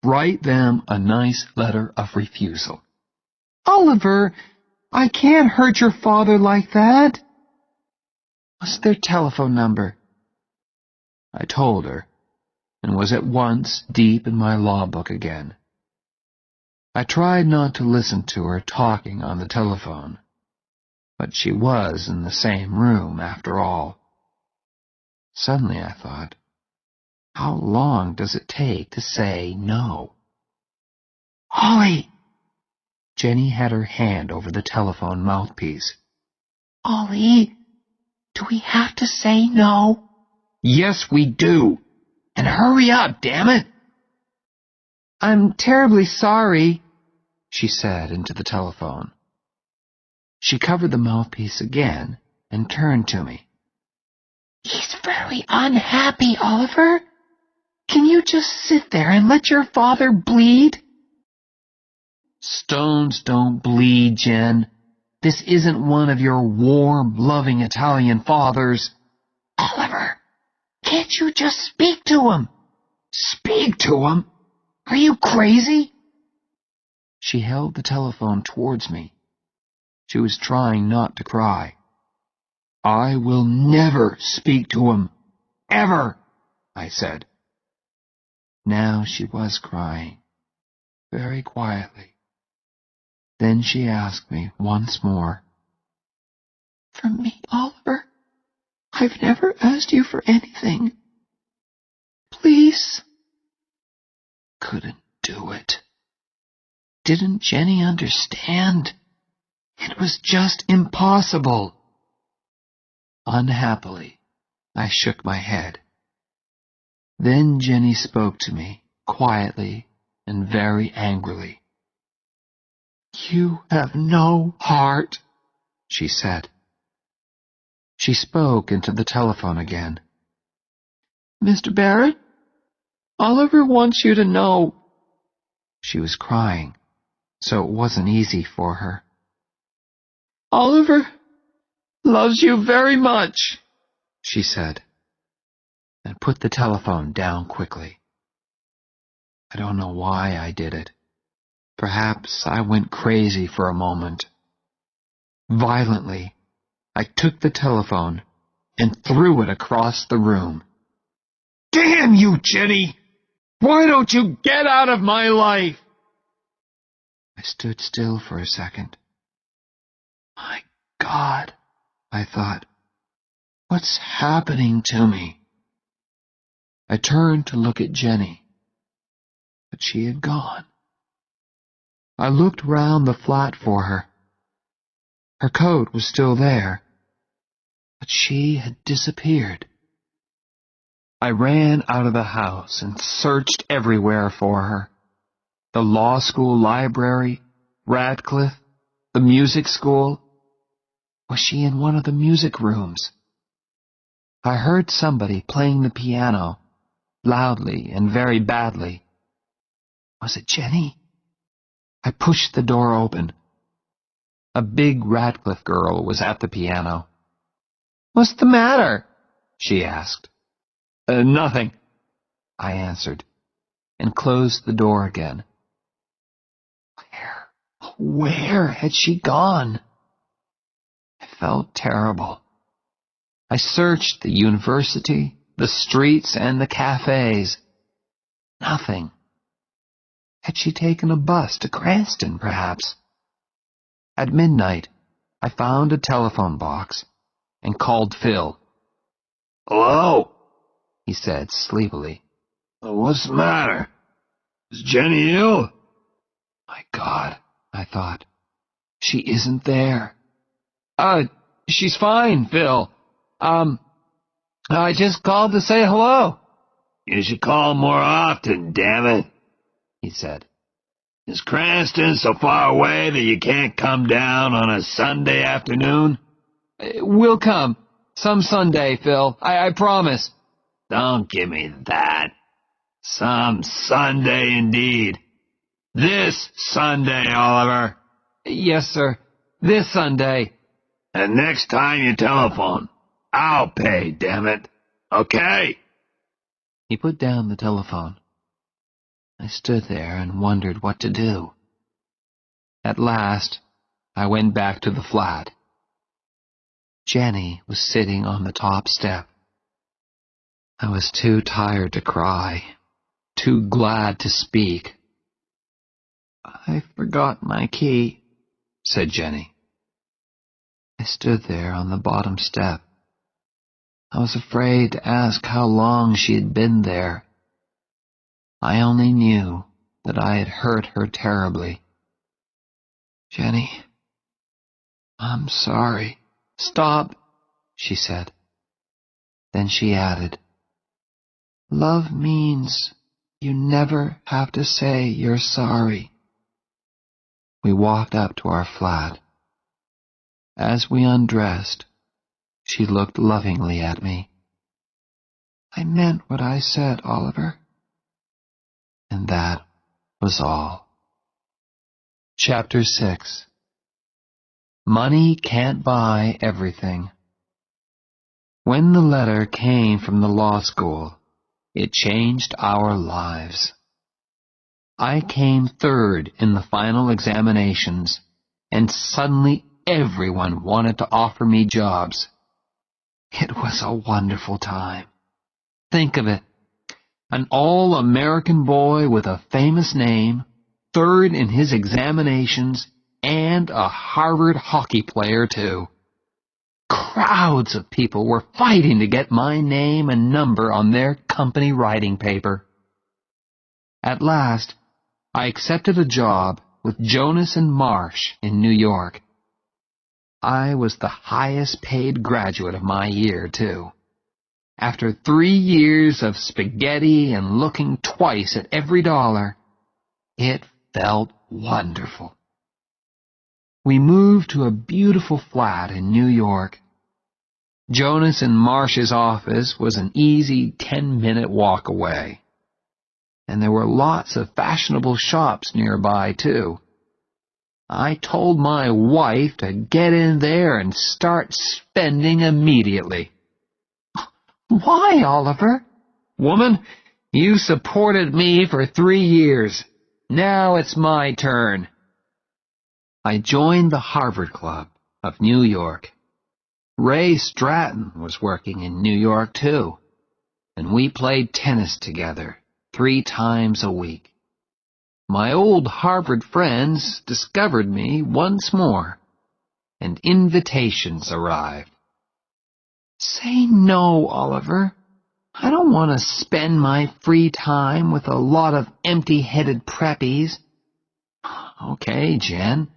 Write them a nice letter of refusal. Oliver, I can't hurt your father like that. What's their telephone number? I told her, and was at once deep in my law book again. I tried not to listen to her talking on the telephone, but she was in the same room after all. Suddenly I thought, how long does it take to say no? Ollie! Jenny had her hand over the telephone mouthpiece. Ollie, do we have to say no? Yes, we do. And hurry up, damn it! I'm terribly sorry, she said into the telephone. She covered the mouthpiece again and turned to me. He's very unhappy, Oliver. Can you just sit there and let your father bleed? Stones don't bleed, Jen. This isn't one of your warm, loving Italian fathers. Oliver, can't you just speak to him? Speak to him? Are you crazy? She held the telephone towards me. She was trying not to cry. I will never speak to him. Ever, I said. Now she was crying, very quietly. Then she asked me once more. From me, Oliver? I've never asked you for anything. Please? Couldn't do it. Didn't Jenny understand? It was just impossible. Unhappily, I shook my head. Then Jenny spoke to me, quietly and very angrily. You have no heart, she said. She spoke into the telephone again. Mr. Barrett, Oliver wants you to know. She was crying, so it wasn't easy for her. Oliver loves you very much, she said, and put the telephone down quickly. I don't know why I did it. Perhaps I went crazy for a moment. Violently, I took the telephone and threw it across the room. Damn you, Jenny! Why don't you get out of my life? I stood still for a second. My God, I thought, what's happening to me? I turned to look at Jenny, but she had gone. I looked round the flat for her. Her coat was still there, but she had disappeared. I ran out of the house and searched everywhere for her. The law school library, Radcliffe, the music school. Was she in one of the music rooms? I heard somebody playing the piano, loudly and very badly. Was it Jenny? I pushed the door open. A big Radcliffe girl was at the piano. What's the matter? she asked. Nothing, I answered, and closed the door again. Where had she gone? I felt terrible. I searched the university, the streets, and the cafes. Nothing. Had she taken a bus to Cranston, perhaps? At midnight, I found a telephone box and called Phil. Hello? He said sleepily. What's the matter? Is Jenny ill? My God, I thought. She isn't there. She's fine, Phil. I just called to say hello. You should call more often, damn it, he said. Is Cranston so far away that you can't come down on a Sunday afternoon? We'll come. Some Sunday, Phil. I promise. Don't give me that. Some Sunday indeed. This Sunday, Oliver. Yes, sir. This Sunday. And next time you telephone, I'll pay, damn it. Okay? He put down the telephone. I stood there and wondered what to do. At last, I went back to the flat. Jenny was sitting on the top step. I was too tired to cry, too glad to speak. I forgot my key, said Jenny. I stood there on the bottom step. I was afraid to ask how long she had been there. I only knew that I had hurt her terribly. Jenny, I'm sorry. Stop, she said. Then she added, love means you never have to say you're sorry. We walked up to our flat. As we undressed, she looked lovingly at me. I meant what I said, Oliver. And that was all. Chapter 6. Money can't buy everything. When the letter came from the law school, it changed our lives. I came third in the final examinations, and suddenly everyone wanted to offer me jobs. It was a wonderful time. Think of it. An all-American boy with a famous name, third in his examinations, and a Harvard hockey player, too. Crowds of people were fighting to get my name and number on their company writing paper. At last, I accepted a job with Jonas and Marsh in New York. I was the highest-paid graduate of my year, too. After 3 years of spaghetti and looking twice at every dollar, it felt wonderful. We moved to a beautiful flat in New York. Jonas and Marsh's office was an easy 10-minute walk away. And there were lots of fashionable shops nearby, too. I told my wife to get in there and start spending immediately. Why, Oliver? Woman, you supported me for 3 years. Now it's my turn. I joined the Harvard Club of New York. Ray Stratton was working in New York, too, and we played tennis together 3 times a week. My old Harvard friends discovered me once more, and invitations arrived. Say no, Oliver. I don't want to spend my free time with a lot of empty-headed preppies. Okay, Jen,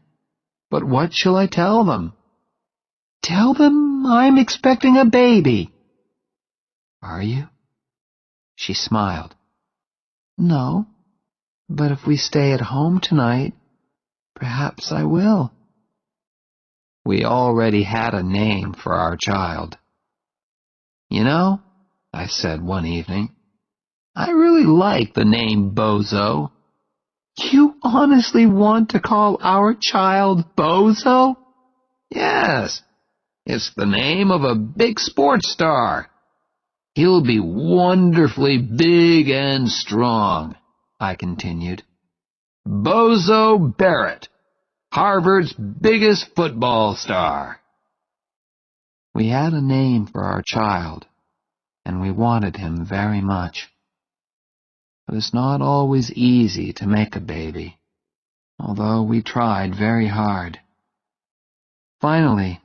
but what shall I tell them? Tell them I'm expecting a baby. Are you? She smiled. No, but if we stay at home tonight, perhaps I will. We already had a name for our child. You know, I said one evening, I really like the name Bozo. You honestly want to call our child Bozo? Yes, it's the name of a big sports star. He'll be wonderfully big and strong, I continued. Bozo Barrett, Harvard's biggest football star. We had a name for our child, and we wanted him very much. It was not always easy to make a baby, although we tried very hard. Finally,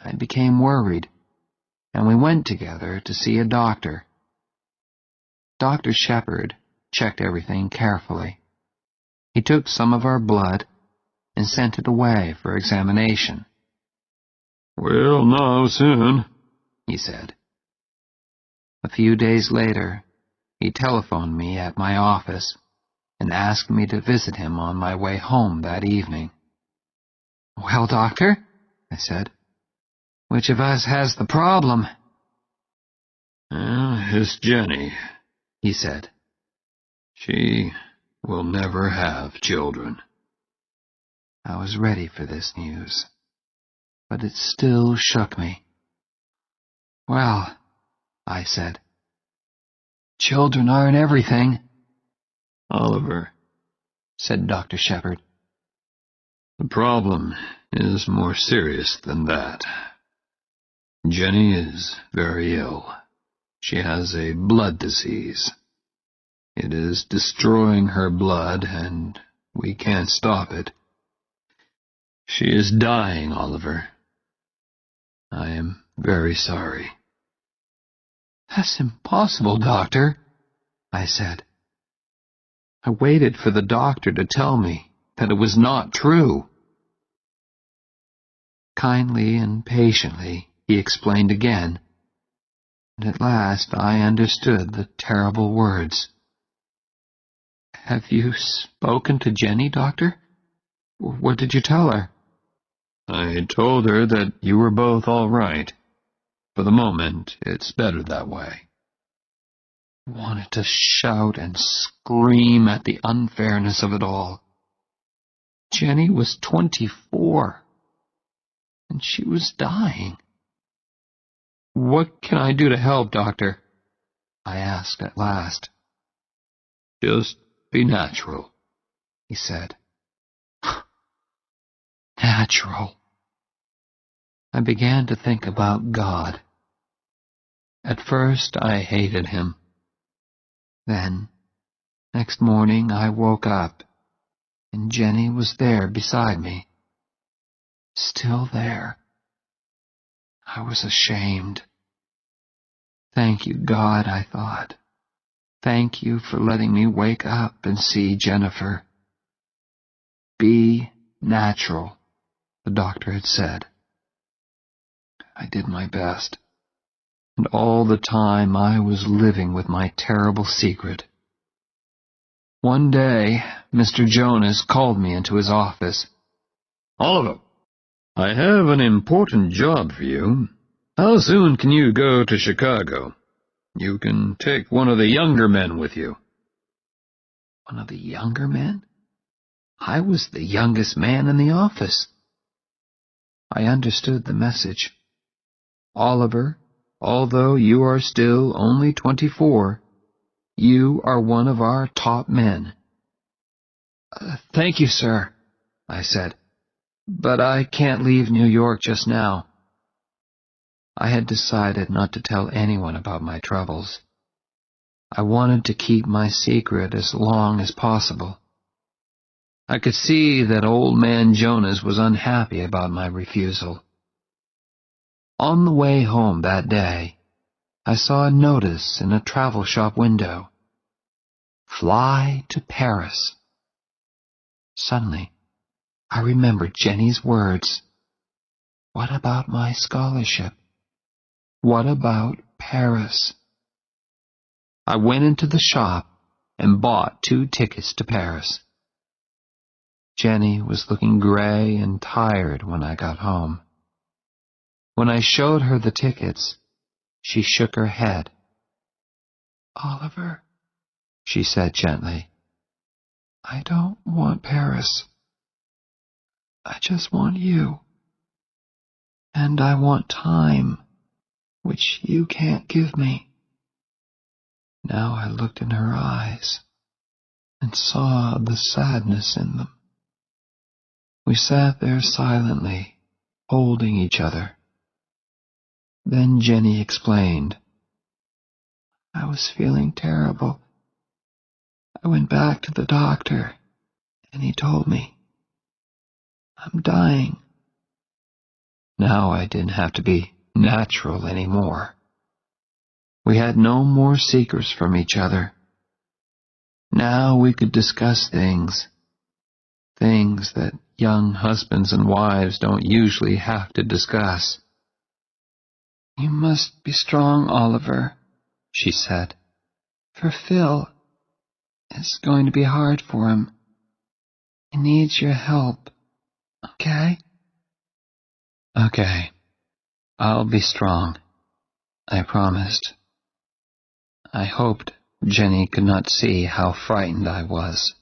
I became worried, and we went together to see a doctor. Dr. Shepard checked everything carefully. He took some of our blood and sent it away for examination. "We'll know soon," he said. A few days later, he telephoned me at my office and asked me to visit him on my way home that evening. "Well, doctor," I said, "which of us has the problem?" "It's Jenny," he said. "She will never have children." I was ready for this news, but it still shook me. "Well," I said, "children aren't everything." "Oliver," said Dr. Shepard, "the problem is more serious than that. Jenny is very ill. She has a blood disease. It is destroying her blood, and we can't stop it. She is dying, Oliver. I am very sorry." "That's impossible, doctor," I said. I waited for the doctor to tell me that it was not true. Kindly and patiently, he explained again, and at last I understood the terrible words. "Have you spoken to Jenny, doctor? What did you tell her?" "I told her that you were both all right. For the moment, it's better that way." I wanted to shout and scream at the unfairness of it all. Jenny was 24, and she was dying. "What can I do to help, doctor?" I asked at last. "Just be natural," he said. Natural. I began to think about God. At first, I hated him. Then, next morning, I woke up, and Jenny was there beside me. Still there. I was ashamed. Thank you, God, I thought. Thank you for letting me wake up and see Jennifer. Be natural, the doctor had said. I did my best. And all the time I was living with my terrible secret. One day, Mr. Jonas called me into his office. "Oliver, I have an important job for you. How soon can you go to Chicago? You can take one of the younger men with you." One of the younger men? I was the youngest man in the office. I understood the message. "Oliver, although you are still only 24, you are one of our top men." Thank you, sir," I said, "but I can't leave New York just now." I had decided not to tell anyone about my troubles. I wanted to keep my secret as long as possible. I could see that old man Jonas was unhappy about my refusal. On the way home that day, I saw a notice in a travel shop window. "Fly to Paris." Suddenly, I remembered Jenny's words. What about my scholarship? What about Paris? I went into the shop and bought 2 tickets to Paris. Jenny was looking gray and tired when I got home. When I showed her the tickets, she shook her head. "Oliver," she said gently, "I don't want Paris. I just want you. And I want time, which you can't give me." Now I looked in her eyes and saw the sadness in them. We sat there silently, holding each other. Then Jenny explained. I was feeling terrible. I went back to the doctor, and he told me, I'm dying. Now I didn't have to be natural anymore. We had no more secrets from each other. Now we could discuss things that young husbands and wives don't usually have to discuss. You must be strong, Oliver, she said. For Phil, it's going to be hard for him. He needs your help, okay? Okay, I'll be strong, I promised. I hoped Jenny could not see how frightened I was.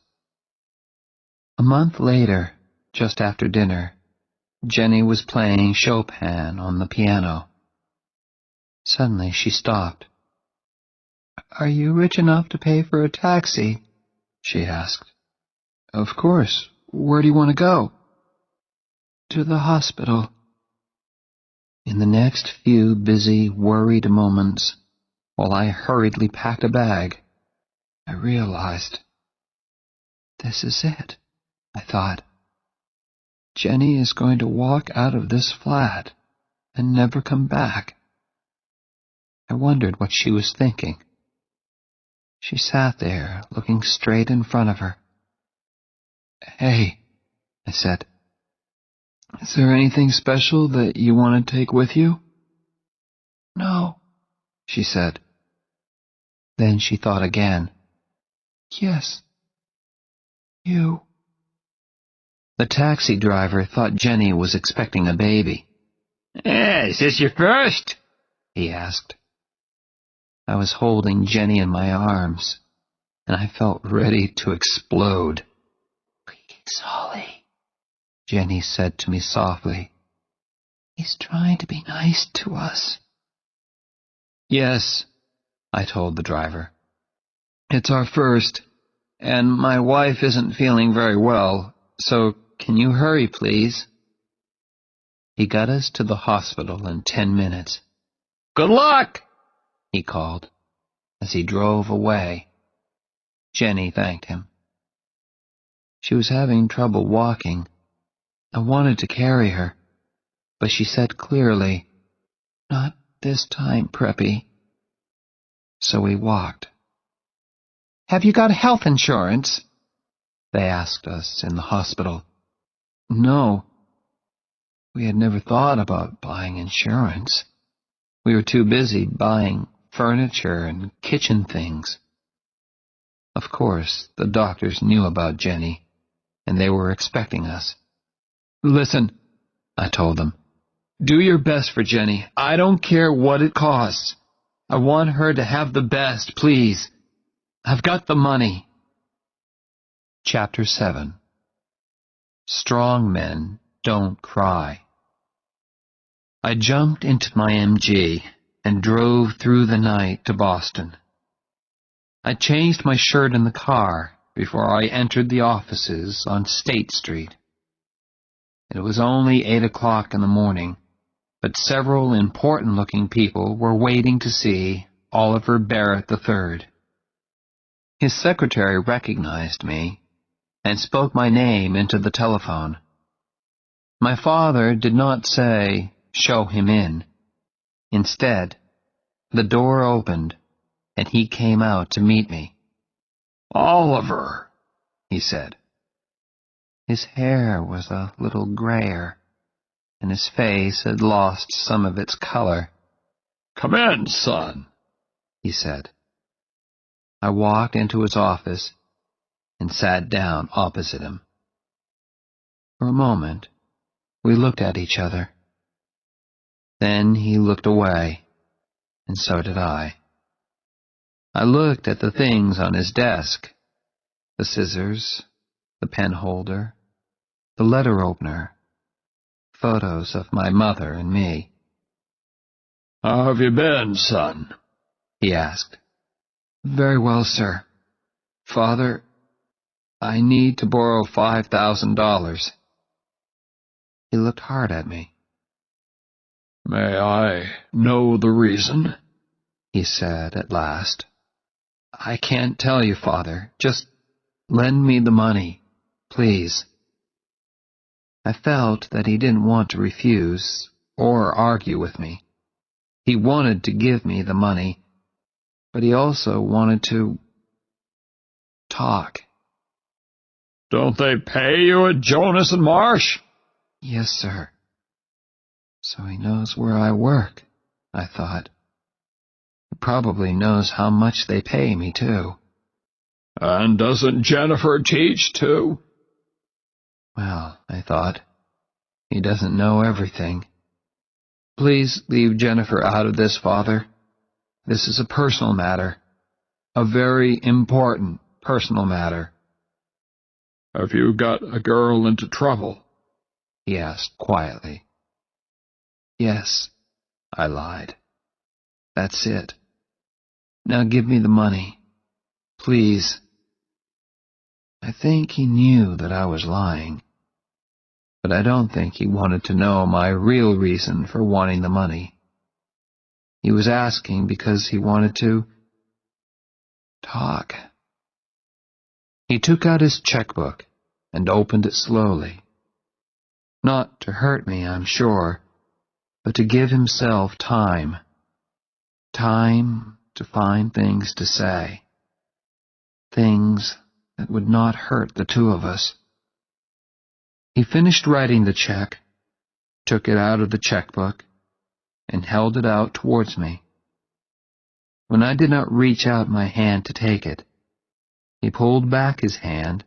A month later, just after dinner, Jenny was playing Chopin on the piano. Suddenly she stopped. Are you rich enough to pay for a taxi? She asked. Of course. Where do you want to go? To the hospital. In the next few busy, worried moments, while I hurriedly packed a bag, I realized, this is it, I thought. Jenny is going to walk out of this flat and never come back. I wondered what she was thinking. She sat there, looking straight in front of her. Hey, I said, is there anything special that you want to take with you? No, she said. Then she thought again. Yes, you. The taxi driver thought Jenny was expecting a baby. Is this your first? He asked. I was holding Jenny in my arms, and I felt ready to explode. Please, Holly, Jenny said to me softly. He's trying to be nice to us. Yes, I told the driver. It's our first, and my wife isn't feeling very well, so can you hurry, please? He got us to the hospital in 10 minutes. Good luck, he called as he drove away. Jenny thanked him. She was having trouble walking. I wanted to carry her, but she said clearly, Not this time, Preppy. So we walked. Have you got health insurance? They asked us in the hospital. No. We had never thought about buying insurance. We were too busy buying furniture and kitchen things. Of course, the doctors knew about Jenny, and they were expecting us. Listen, I told them. Do your best for Jenny. I don't care what it costs. I want her to have the best, please. I've got the money. Chapter 7. Strong men don't cry. I jumped into my MG and drove through the night to Boston. I changed my shirt in the car before I entered the offices on State Street. It was only 8 o'clock in the morning, but several important-looking people were waiting to see Oliver Barrett III. His secretary recognized me and spoke my name into the telephone. My father did not say, "Show him in." Instead, the door opened, and he came out to meet me. Oliver, he said. His hair was a little grayer, and his face had lost some of its color. Come in, son, he said. I walked into his office and sat down opposite him. For a moment, we looked at each other. Then he looked away, and so did I. I looked at the things on his desk, the scissors, the pen holder, the letter opener, photos of my mother and me. How have you been, son? He asked. Very well, sir. Father, I need to borrow $5,000. He looked hard at me. May I know the reason? He said at last. I can't tell you, Father. Just lend me the money, please. I felt that he didn't want to refuse or argue with me. He wanted to give me the money, but he also wanted to talk. Don't they pay you at Jonas and Marsh? Yes, sir. So he knows where I work, I thought. He probably knows how much they pay me, too. And doesn't Jennifer teach, too? Well, I thought, he doesn't know everything. Please leave Jennifer out of this, Father. This is a personal matter. A very important personal matter. Have you got a girl into trouble? He asked quietly. Yes, I lied. That's it. Now give me the money. Please. I think he knew that I was lying, but I don't think he wanted to know my real reason for wanting the money. He was asking because he wanted to talk. He took out his checkbook and opened it slowly. Not to hurt me, I'm sure, but to give himself time. Time to find things to say. Things that would not hurt the two of us. He finished writing the check, took it out of the checkbook, and held it out towards me. When I did not reach out my hand to take it, he pulled back his hand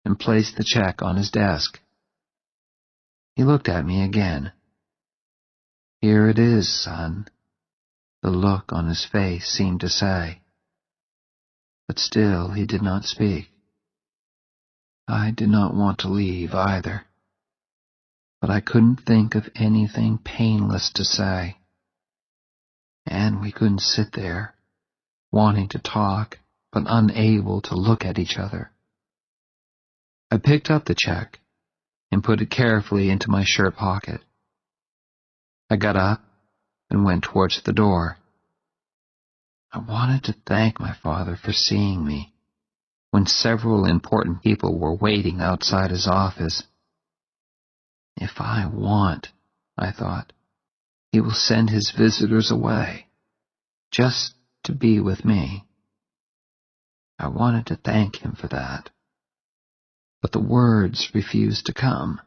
and placed the check on his desk. He looked at me again. Here it is, son, the look on his face seemed to say. But still he did not speak. I did not want to leave either, but I couldn't think of anything painless to say. And we couldn't sit there, wanting to talk, but unable to look at each other. I picked up the check and put it carefully into my shirt pocket. I got up and went towards the door. I wanted to thank my father for seeing me when several important people were waiting outside his office. If I want, I thought, he will send his visitors away, just to be with me. I wanted to thank him for that, but the words refused to come.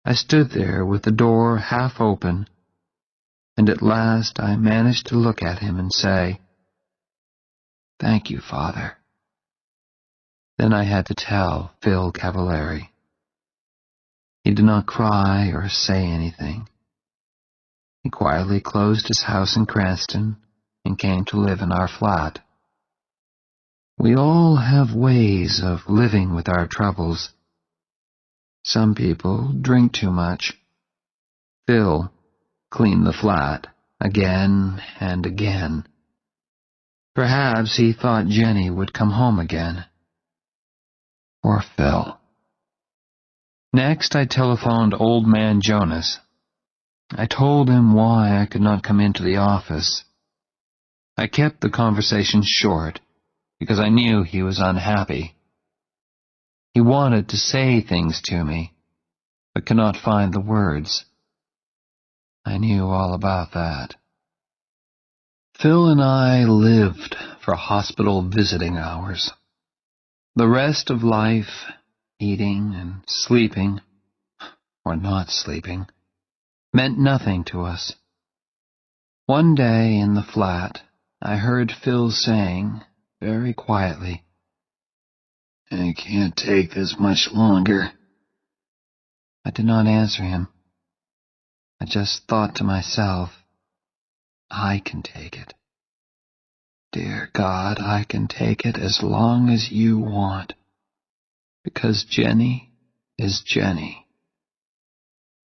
I stood there with the door half open, and at last I managed to look at him and say, "Thank you, Father." Then I had to tell Phil Cavallari. He did not cry or say anything. He quietly closed his house in Cranston and came to live in our flat. We all have ways of living with our troubles. Some people drink too much. Phil cleaned the flat again and again. Perhaps he thought Jenny would come home again. Poor Phil. Next, I telephoned Old Man Jonas. I told him why I could not come into the office. I kept the conversation short because I knew he was unhappy. He wanted to say things to me, but could not find the words. I knew all about that. Phil and I lived for hospital visiting hours. The rest of life, eating and sleeping, or not sleeping, meant nothing to us. One day in the flat, I heard Phil saying, very quietly, "I can't take this much longer." I did not answer him. I just thought to myself, I can take it. Dear God, I can take it as long as you want, because Jenny is Jenny.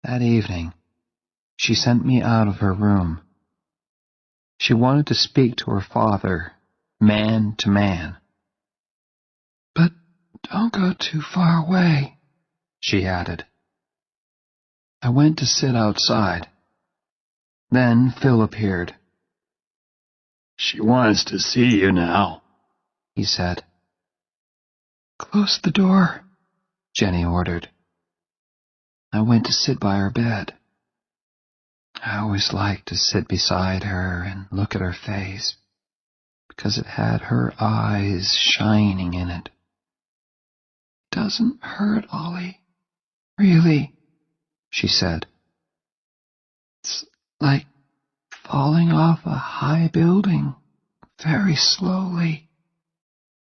That evening, she sent me out of her room. She wanted to speak to her father, man to man. "But don't go too far away," she added. I went to sit outside. Then Phil appeared. "She wants to see you now," he said. "Close the door," Jenny ordered. I went to sit by her bed. I always liked to sit beside her and look at her face, because it had her eyes shining in it. "It doesn't hurt, Ollie. Really," she said. "It's like falling off a high building, very slowly.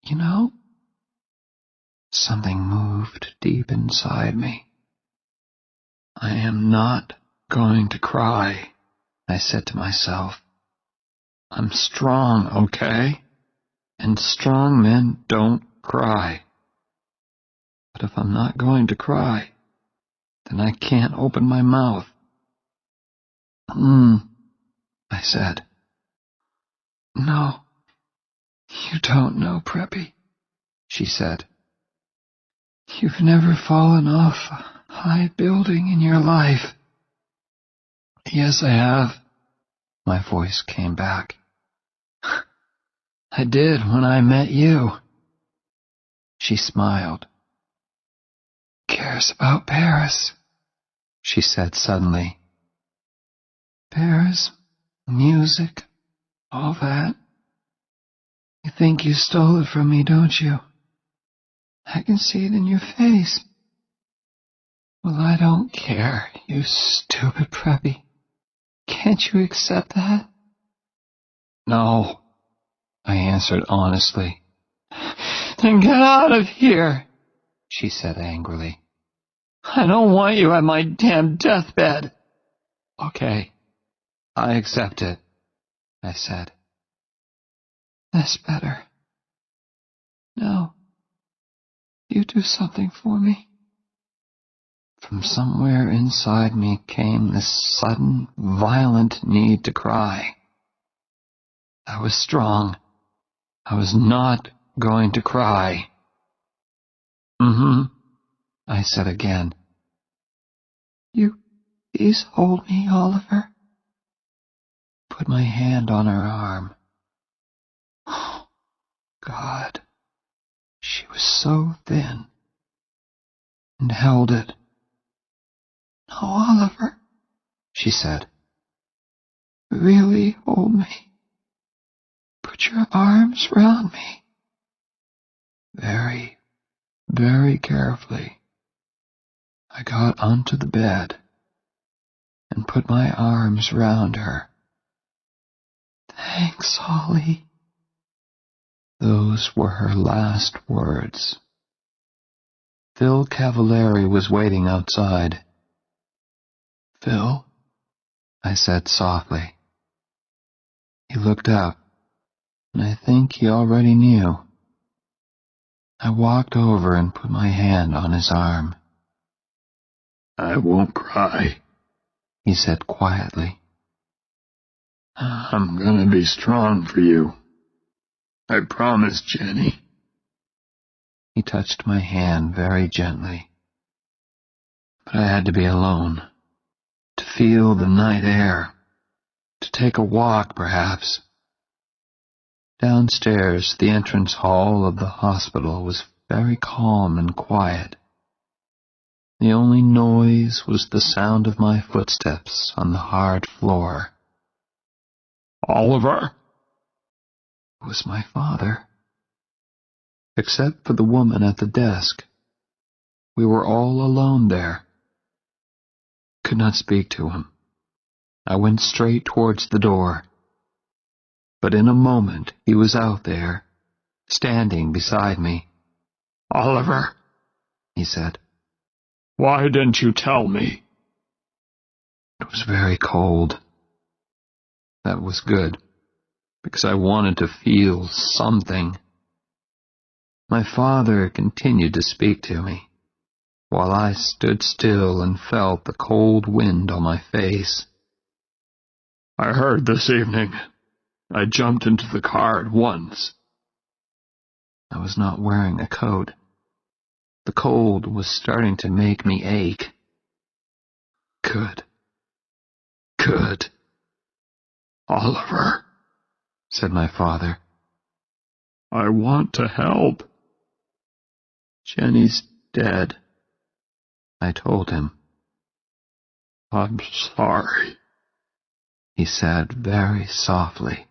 You know?" Something moved deep inside me. "I am not going to cry," I said to myself. "I'm strong, okay? And strong men don't cry. But if I'm not going to cry, then I can't open my mouth." I said. "No, you don't know, Preppy," she said. "You've never fallen off a high building in your life." "Yes, I have," my voice came back. "I did when I met you." She smiled. "Cares about Paris," she said suddenly. "Paris, music, all that. You think you stole it from me, don't you? I can see it in your face." "Well, I don't care, you stupid Preppy. Can't you accept that?" "No," I answered honestly. "Then get out of here," she said angrily. "I don't want you at my damn deathbed." "Okay, I accept it," I said. "That's better. Now, you do something for me." From somewhere inside me came this sudden, violent need to cry. I was strong. I was not going to cry. I said again. "You please hold me, Oliver." Put my hand on her arm. Oh, God. She was so thin. And held it. "No, Oliver," she said. "Really hold me. Put your arms round me." Very, very carefully, I got onto the bed and put my arms round her. "Thanks, Ollie." Those were her last words. Phil Cavallari was waiting outside. "Phil?" I said softly. He looked up, and I think he already knew. I walked over and put my hand on his arm. "I won't cry," he said quietly. "I'm gonna be strong for you. I promise, Jenny." He touched my hand very gently. But I had to be alone, to feel the night air, to take a walk, perhaps. Downstairs, the entrance hall of the hospital was very calm and quiet. The only noise was the sound of my footsteps on the hard floor. "Oliver?" It was my father. Except for the woman at the desk. We were all alone there. Could not speak to him. I went straight towards the door. But in a moment he was out there, standing beside me. "Oliver," he said. "why didn't you tell me?" It was very cold. That was good, because I wanted to feel something. My father continued to speak to me, while I stood still and felt the cold wind on my face. "I heard this evening. I jumped into the car at once. I was not wearing a coat. The cold was starting to make me ache. Good. Oliver, said my father. I want to help. Jenny's dead, I told him. I'm sorry, he said very softly.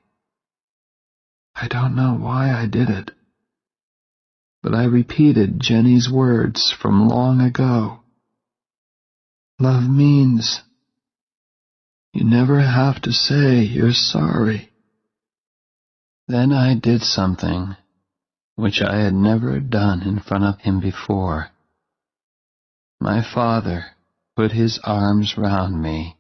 I don't know why I did it, but I repeated Jenny's words from long ago. Love means you never have to say you're sorry. Then I did something which I had never done in front of him before. My father put his arms round me